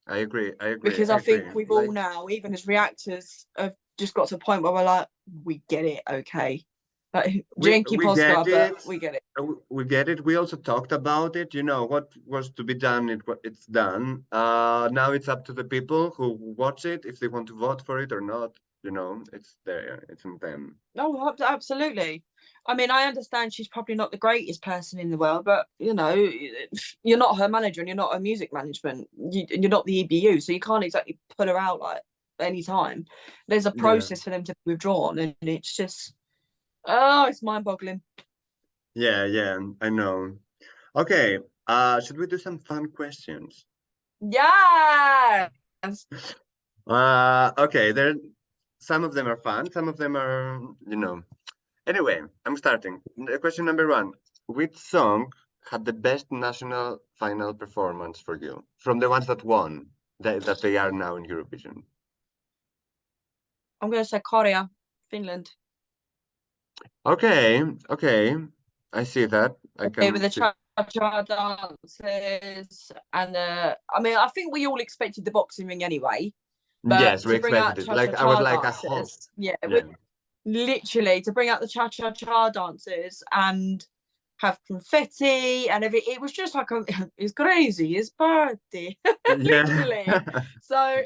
I agree. I agree. Because I I agree. think we've all Like, now, even as reactors, have just got to a point where we're like, we get it, okay. Like, Dzięki we get Polska, but it. we get it. We get it. We also talked about it. You know what was to be done. It's done. Now it's up to the people who watch it if they want to vote for it or not. You know, it's there. It's in them. Oh, absolutely. I mean, I understand she's probably not the greatest person in the world, but you're not her manager and you're not her music management. You're not the EBU, so you can't exactly put her out like any time. There's a Yeah. process for them to be withdrawn, and it's just, oh, it's mind-boggling. Yeah. Yeah. I know. Okay. Should we do some fun questions? Yes. Okay. There. Some of them are fun. Some of them are, Anyway, I'm starting. Question number one. Which song had the best national final performance for you? From the ones that won, that they are now in Eurovision. I'm going to say Korea, Finland. Okay, okay. I see that. I Okay, with can the see. cha-cha dances and I mean, I think we all expected the boxing ring anyway, but Yes, we to bring expected out it. Like I would cha-cha-cha like a hope. dances, yeah, Yeah. literally to bring out the cha-cha-cha dancers and have confetti and everything. It was just like it's crazy, it's party, Yeah. literally. So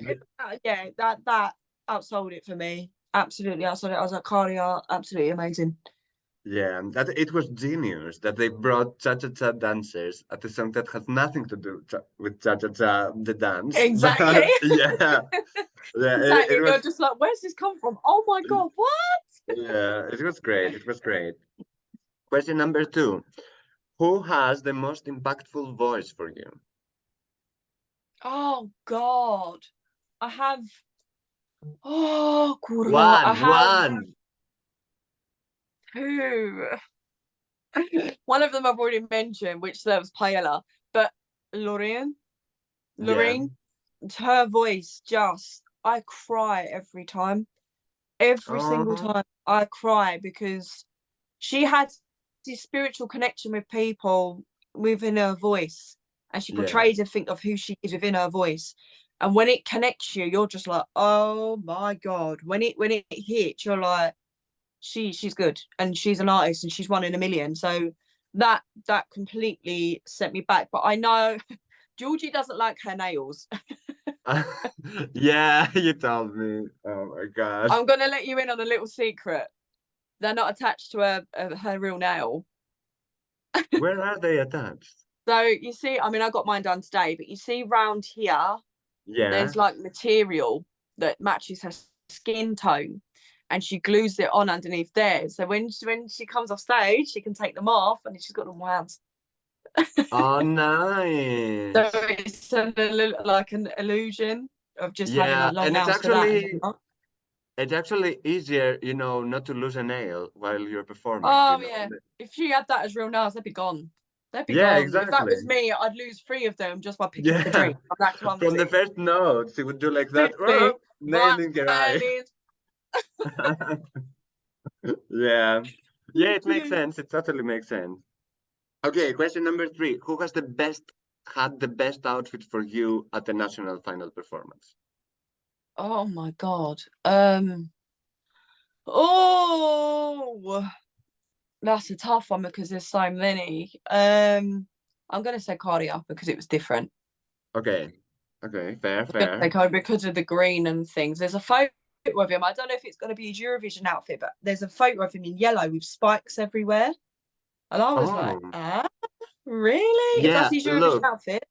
yeah, that outsold it for me. Absolutely outsold it. I was like, Korea, absolutely amazing. Yeah, that it was genius that they brought cha-cha-cha dancers at a song that has nothing to do with cha-cha-cha, the dance. Exactly. But yeah, yeah, it Exactly. You're was. just like, where's this come from? Oh my God, what? Yeah, it was great. It was great. Question number two. Who has the most impactful voice for you? Oh God. I have, oh, kurwa, I One, have one. two. One of them I've already mentioned, which was Paella, but Lorraine, Yeah. Lorraine, her voice just, I cry every time. Every single Uh-huh. time I cry because she had this spiritual connection with people within her voice, and she Yeah. portrays a think of who she is within her voice. And when it connects you, you're just like, oh my God. When it hits, you're like, she's good and she's an artist and she's one in a million. So that completely sent me back. But I know Georgie doesn't like her nails. Yeah, you told me. Oh my God. I'm gonna let you in on a little secret. They're not attached to her real nail. Where are they attached? So you see, I mean, I got mine done today, but you see round here, Yeah. there's like material that matches her skin tone, and she glues it on underneath there. So when she comes off stage, she can take them off, and she's got them wound. Oh, So nice. it's like an illusion of just having Yeah, like long and nails for that, and then not. it's actually easier, not to lose a nail while you're performing, Oh yeah, if she had that as real nails, they'd be gone. They'd be Yeah, gone. If that exactly. was me, I'd lose 3 of them just by picking up a Yeah. drink. I'm that From the clumsy. first note, she would do like that, Literally, nail in your eye. violin. Yeah. Yeah, it makes Literally. sense. It totally makes sense. Okay, question number three. Who has had the best outfit for you at the national final performance? Oh my God. Oh, that's a tough one because there's so many. I'm gonna say cardio because it was different. Okay. Okay, fair, It's gonna fair. take over because of the green and things. There's a photo of him. I don't know if it's going to be his Eurovision outfit, but there's a photo of him in yellow with spikes everywhere. And I was like, Oh, really? If that's yeah, his Eurovision look, outfit,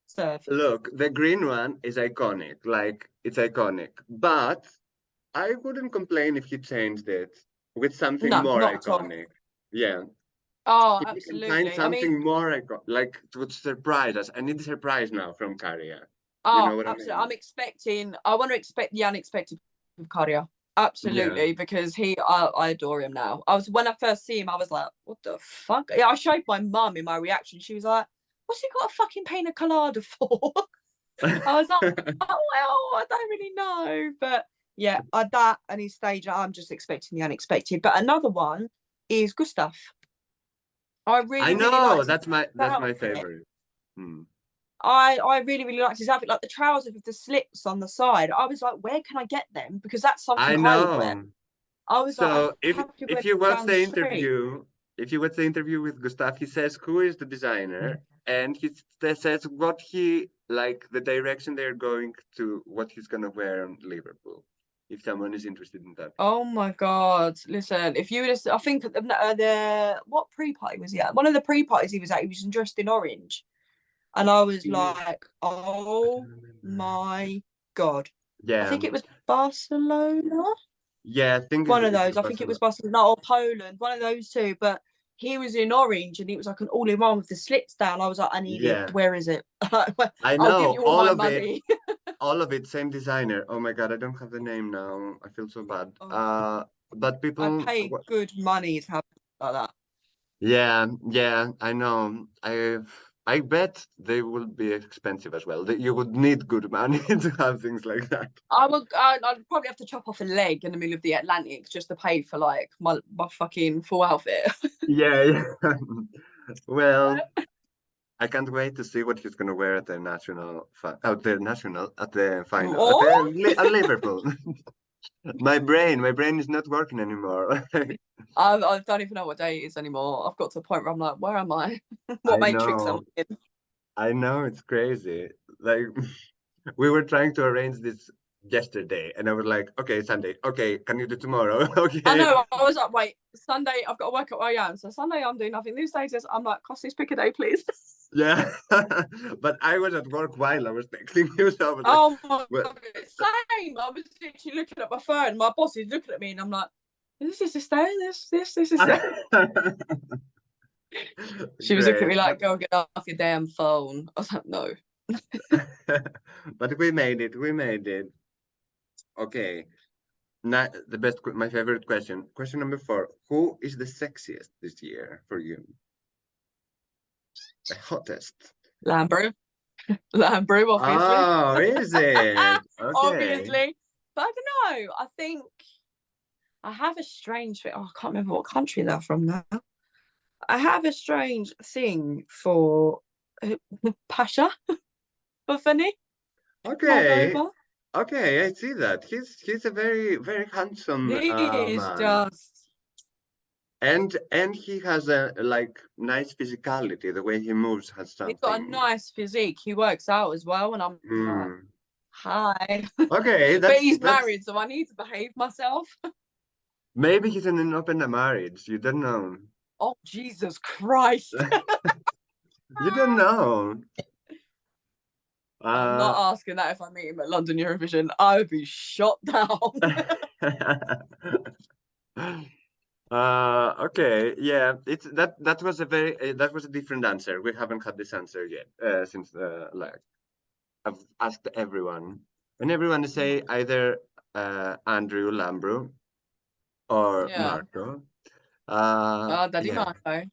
serve. look, the green one is iconic. Like, it's iconic. But I wouldn't complain if he changed it with something No, more not at all. iconic. Yeah. Oh, If you can find absolutely. I mean, something more iconic, like it would surprise us. I need a surprise now from Caria. You oh, know what I absolutely. mean? I'm expecting. I want to expect the unexpected with Cardia. Yeah. Absolutely, because I adore him now. I was when I first see him, I was like, what the fuck? Yeah, I showed my mum in my reaction. She was like, what's he got a fucking pina colada for? I was like, oh well, I don't really know, but yeah, that and his stage. I'm just expecting the unexpected. But another one is Gustav. I I really, really know. liked his That's my outfit. favorite. Hmm. I really, really liked his outfit, like the trousers with the slits on the side. I was like, where can I get them? Because that's something I I would wear. know. I was like, So how could you wear if you it watch down the the street? interview, if you watch the interview with Gustav, he says who is the designer, and says what he like the direction they're going to, what he's gonna wear on Liverpool. If someone is interested in that. Oh my god! Listen, if you just, I think the what pre-party was he at? One of the pre-parties he was at, he was dressed in orange, and I was Yeah, like, I oh can't remember. my god! I Yeah, think it was Barcelona. yeah, I think One of it those. was I think it Barcelona. was Barcelona or Poland. One of those two. But he was in orange, and it was like an all-in-one with the slits down. I was like, I need it. Yeah, Where is it? I I'll give know you all my money. all of it, same designer. Oh my God, I don't have the name now. I feel so bad. Oh, But I people, paid good money to have like that. yeah, yeah, I know. I bet they will be expensive as well. You would need good money to have things like that. I'd probably have to chop off a leg in the middle of the Atlantic just to pay for like my fucking full outfit. Yeah, yeah. Well, I can't wait to see what he's gonna wear at the at the final Or at Liverpool. My brain is not working anymore. I don't even know what day it is anymore. I've got to a point where I'm like, where am I? What I matrix am know, I in? I know, it's crazy. Like we were trying to arrange this yesterday, and I was like, okay, Sunday, okay, can you do tomorrow? I Okay. know. I was like, wait, Sunday, I've got to work at where I am. So Sunday, I'm doing nothing. These days, I'm like, Kostis, pick a day, please. Yeah. But I was at work while I was texting you, so I was like, Oh my well, God, same. I was literally looking at my phone. My boss is looking at me, and I'm like, is this day? This is day. She was looking at great. me like, go get off your damn phone. I was like, no. But we made it. We made it. Okay. Now, my favorite question. Question number 4. Who is the sexiest this year for you? The hottest. Lambro. Lambro, obviously. Oh, is it? Okay. Obviously. But I don't know. I think I have a strange thing. Oh, I can't remember what country they're from now. I have a strange thing for Pasha, for Fanny, Okay. Moldova. Okay, I see that. He's a very very handsome He is man. just, And he has a like nice physicality. The way he moves has he's got a something. nice physique. He works out as well. And I'm like, Hmm. hi. Okay, But that's he's that's married, so I need to behave myself. maybe he's in an open marriage. You don't know. Oh, Jesus Christ. You don't know. I'm not Uh, asking that if I meet him at London Eurovision. I would be shot down. okay, yeah. It's that was a very that was a different answer. We haven't had this answer yet since like I've asked everyone, and everyone is say either Andrew Lambro or Yeah. Marco. Daddy Yeah, Marco.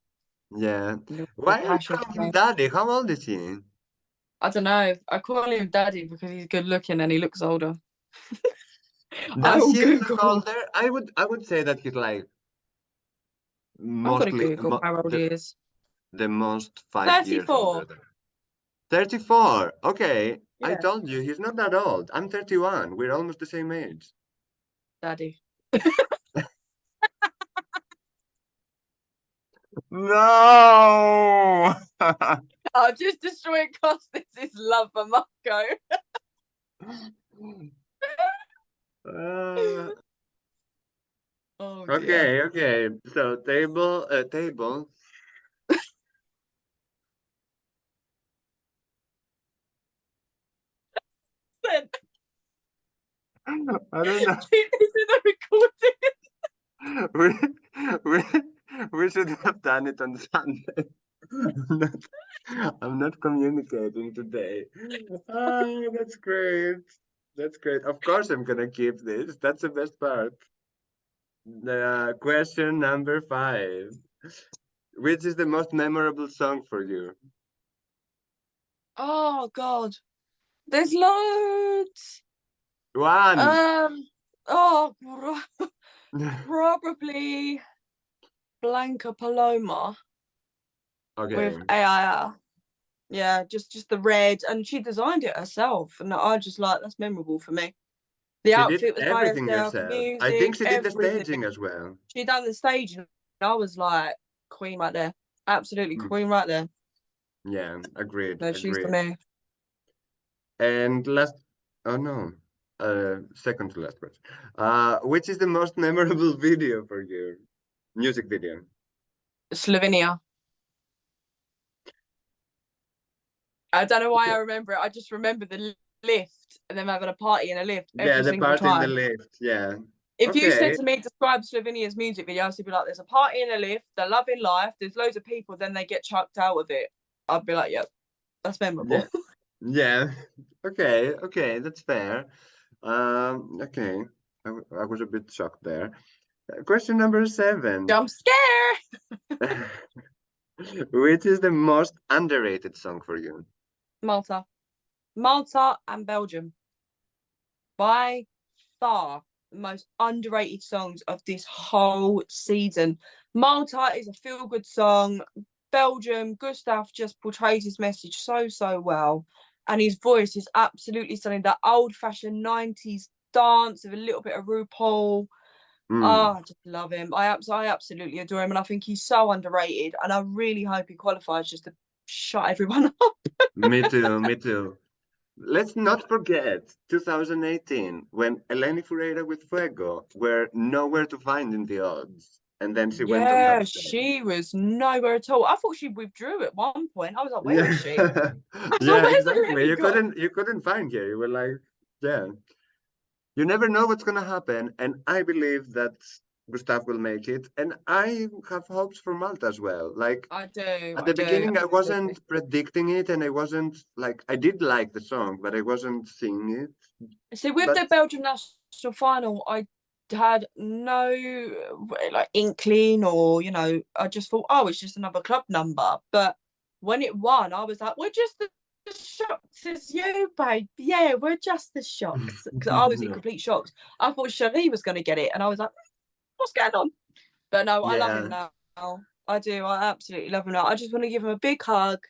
yeah. Little Why are you Pasha calling him boy. Daddy? How old is he? I don't know. I call him Daddy because he's good looking and he looks older. I Does will he look Google. older? I would say that he's like I'm gonna mostly Google how old he is. the most 5 years older 34. than 34. Okay, I Yeah, told you he's not that old. I'm 31. We're almost the same age. Daddy. No. I've just destroyed Kostis' love for Marco. Oh dear. Okay. So table. I don't know. This is a recording. we, we should have done it on Sunday. I'm not communicating today. Oh, that's great. That's great. Of course, I'm gonna keep this. That's the best part. The question number 5. Which is the most memorable song for you? Oh God. There's loads. One. Oh, probably Blanca Paloma Okay. with AIR. Yeah, just the red, and she designed it herself, and I just like that's memorable for me. The She did outfit was by everything herself, herself. I think music, she did the staging everything. as well. She done the staging, and I was like, queen right there, absolutely Mm. queen right there. Yeah, agreed, No, she's for agreed. me. And last, oh no, second to last question. Which is the most memorable video for you? Music video. Slovenia. I don't know why Okay. I remember it. I just remember the lift and them having a party in a lift Yeah, every the single part in the time. lift. Yeah. If you said Okay. to me, describe Slovenia's music video, I'd be like, there's a party in a lift, they're loving life, there's loads of people, then they get chucked out of it. I'd be like, yep, that's memorable. Yeah. Yeah. Okay. Okay. That's fair. Okay. I was a bit shocked there. Question number 7. Jump scare. Which is the most underrated song for you? Malta. Malta and Belgium. By far the most underrated songs of this whole season. Malta is a feel-good song. Belgium, Gustav just portrays his message so well. And his voice is absolutely stunning. That old-fashioned 90s dance with a little bit of RuPaul. Oh, I just love him. I absolutely adore him. And I think he's so underrated. And I really hope he qualifies just to shut everyone up. Me too, me too. Let's not forget 2018 when Eleni Foureira with Fuego were nowhere to find in the odds. And then she went on that Yeah, stage. she was nowhere at all. I thought she withdrew at one point. I was like, where is she? Yeah. I was like, Yeah, where's exactly. Eleni gone? You couldn't find her. You were like, yeah. You never know what's gonna happen. And I believe that Gustav will make it. And I have hopes for Malta as well. Like I do, at I the do, beginning I absolutely. wasn't predicting it and I wasn't like I did like the song, but I wasn't singing it. See, with But the Belgium national final, I had no like inkling or, I just thought, oh, it's just another club number. But when it won, I was like, we're just as shocked as you, babe. Yeah, we're just as shocked. Because I was in complete shock. I thought Shirley was going to get it. And I was like, what's going on? But no, I love him yeah, now. I do. I absolutely love him now. I just want to give him a big hug,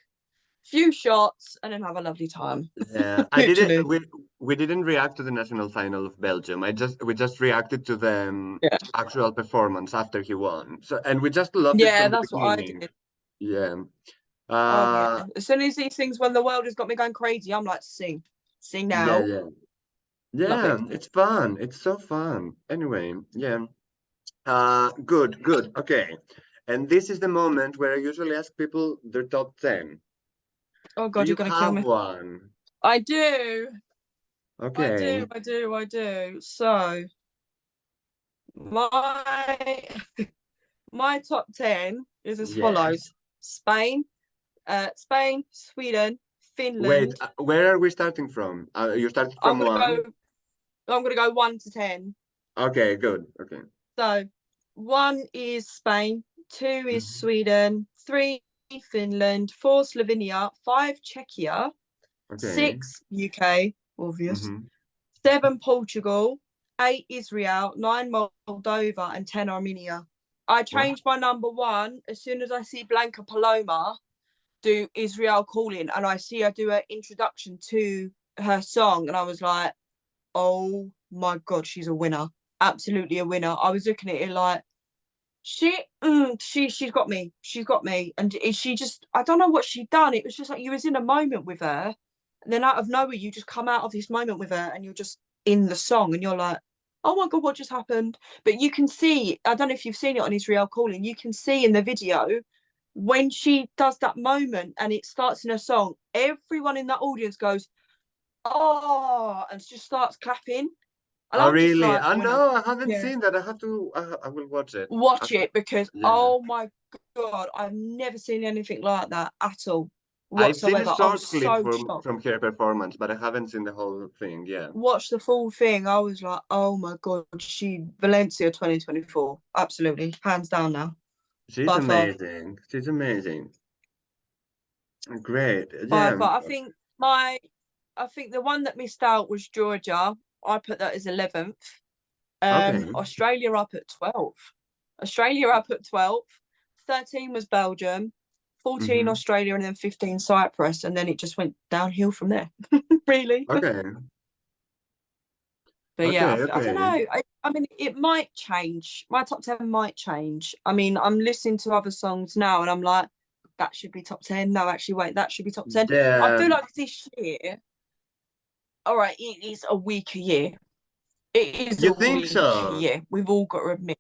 few shots, and then have a lovely time. yeah. I didn't. Literally. We didn't react to the national final of Belgium. We just reacted to the Yeah. actual performance after he won. So and we just loved it Yeah, from the that's what I beginning. did. Yeah. Oh yeah. Uh. As soon as he sings "When the World Has Got Me Going Crazy," I'm like, sing Yeah. now. Yeah. Love Yeah. it. It's fun. It's so fun. Anyway. Yeah. Good. Okay. And this is the moment where I usually ask people their top 10. Oh Do God, you you're gonna kill have me. one? I do. I Okay. do. I do. I do. So my my top 10 is as Yes. follows: Spain, Sweden, Wait, Finland. where are we starting from? You started I'm from gonna go. 1? I'm gonna go 1 to 10. Okay, good. Okay. So 1 is Spain, 2 is Mhm. Sweden, 3 Finland, 4 Slovenia, 5 Czechia, Okay. 6 UK, obvious, Hmm. 7 Portugal, 8 Israel, 9 Moldova, and 10 Armenia. I Wow. changed my number 1 as soon as I see Blanca Paloma do Israel calling, and I see her do her introduction to her song, and I was like, oh my God, she's a winner. Absolutely a winner. I was looking at it like, She's got me. She's got me. And she just, I don't know what she'd done. It was just like you was in a moment with her, and then out of nowhere you just come out of this moment with her and you're just in the song and you're like, oh my God, what just happened? But you can see, I don't know if you've seen it on Israel Calling, you can see in the video when she does that moment and it starts in a song, everyone in that audience goes, oh, and just starts clapping. And Oh, I'm just really? like, Oh, when I, no, I haven't yeah, seen that. I have to, I will watch it. watch Okay. it because, Yeah. oh my God, I've never seen anything like that at all I've seen a whatsoever. I was short clip so shocked. from her performance, but I haven't seen the whole thing. Yeah. Watch the full thing. I was like, oh my God, Valencia 2024. Absolutely. Hands down now. She's By far. amazing. She's amazing. Great. By Yeah. far. I think the one that missed out was Georgia. I put that as 11th. Okay. Australia up at 12. Australia up at 12. 13 was Belgium, 14 Mm-hmm. Australia, and then 15 Cyprus. And then it just went downhill from there. Really. Okay. But yeah, Okay. I don't Okay. know. I mean, it might change. My top 10 might change. I mean, I'm listening to other songs now and I'm like, that should be top 10. No, actually, wait, that should be top 10. I Yeah. feel like this year, all right, it is a weaker year. It is You a think weaker so? year. We've all got to admit.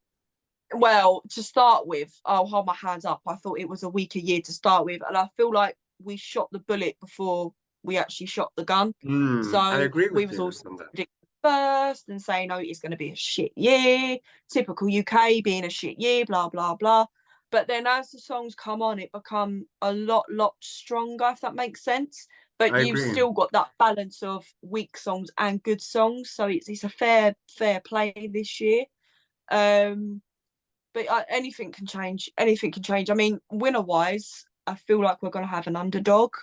Well, to start with, I'll hold my hands up. I thought it was a weaker year to start with. And I feel like we shot the bullet before we actually shot the gun. I So agree we with was you all on that. predicting first and saying, oh, it's going to be a shit year. Typical UK being a shit year, blah, blah, blah. But then as the songs come on, it become a lot stronger, if that makes sense. But I you've agree. still got that balance of weak songs and good songs. So it's a fair play this year. But anything can change. Anything can change. I mean, winner wise, I feel like we're going to have an underdog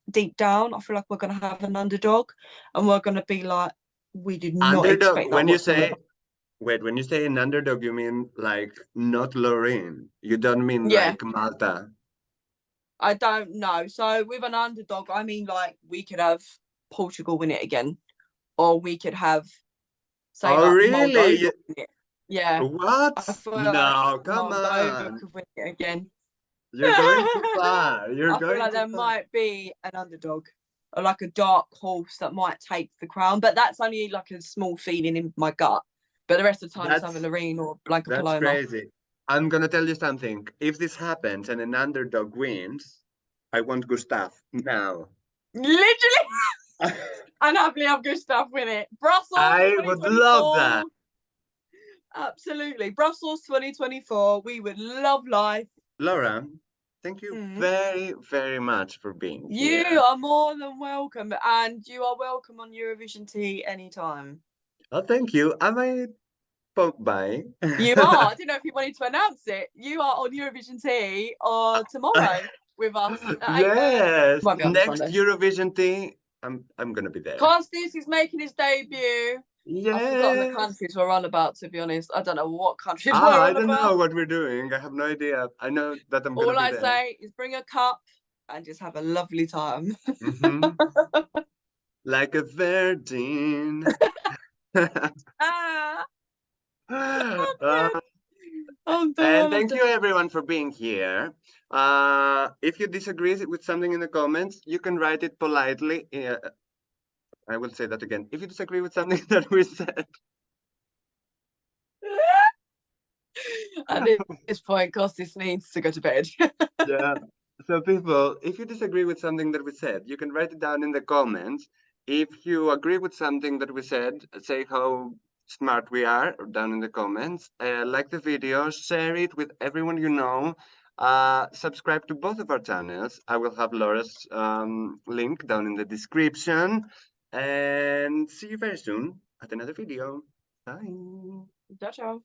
deep down. I feel like we're going to have an underdog and we're going to be like, we did not Underdog. expect that When you whatsoever. say wait, when you say an underdog, you mean like not Lorraine. You don't mean Yeah, like Malta. I don't know. So with an underdog, I mean, like, we could have Portugal win it again, or we could have, say, Oh, like, really? Moldova win it. Yeah, What? I feel like No, come Moldova on. could win it again. You're going too far. You're I feel going like too there far. might be an underdog or like a dark horse that might take the crown, but that's only like a small feeling in my gut. But the rest of the time, it's either That's Loreen or Blanca that's Paloma. crazy. I'm gonna tell you something. If this happens and an underdog wins, I want Gustav now. Literally, and happily have Gustav win it. Brussels I would love that. 2024. Absolutely. Brussels 2024. We would love life. Laura, thank you Mm. very much for being You here. are more than welcome, and you are welcome on Eurovision Tea anytime. Oh, thank you. I might pop by. You are. I didn't know if you wanted to announce it. You are on Eurovision Tea tomorrow with us at 8:30. Yes, Might be on next Sunday. Eurovision Tea, I'm gonna be there. Kostis is making his debut. I've forgotten the Yes. countries we're on about, to be honest. I don't know what countries Ah, we're I on don't know about. what we're doing. I have no idea. I know that I'm gonna All be I there. say is bring a cup and just have a lovely time. Mm-hmm. Like a virgin. Ah, Uh, I'm and done. I'm thank you done. everyone for being here. If you disagree with something in the comments, you can write it politely. I will say that again. If you disagree with something that we said, At this point, Kostis needs to go to bed. yeah. So people, if you disagree with something that we said, you can write it down in the comments. If you agree with something that we said, say how smart we are down in the comments. Like the video, share it with everyone you know. Subscribe to both of our channels. I will have Laura's link down in the description. And see you very soon at another video. Bye. Ciao, ciao.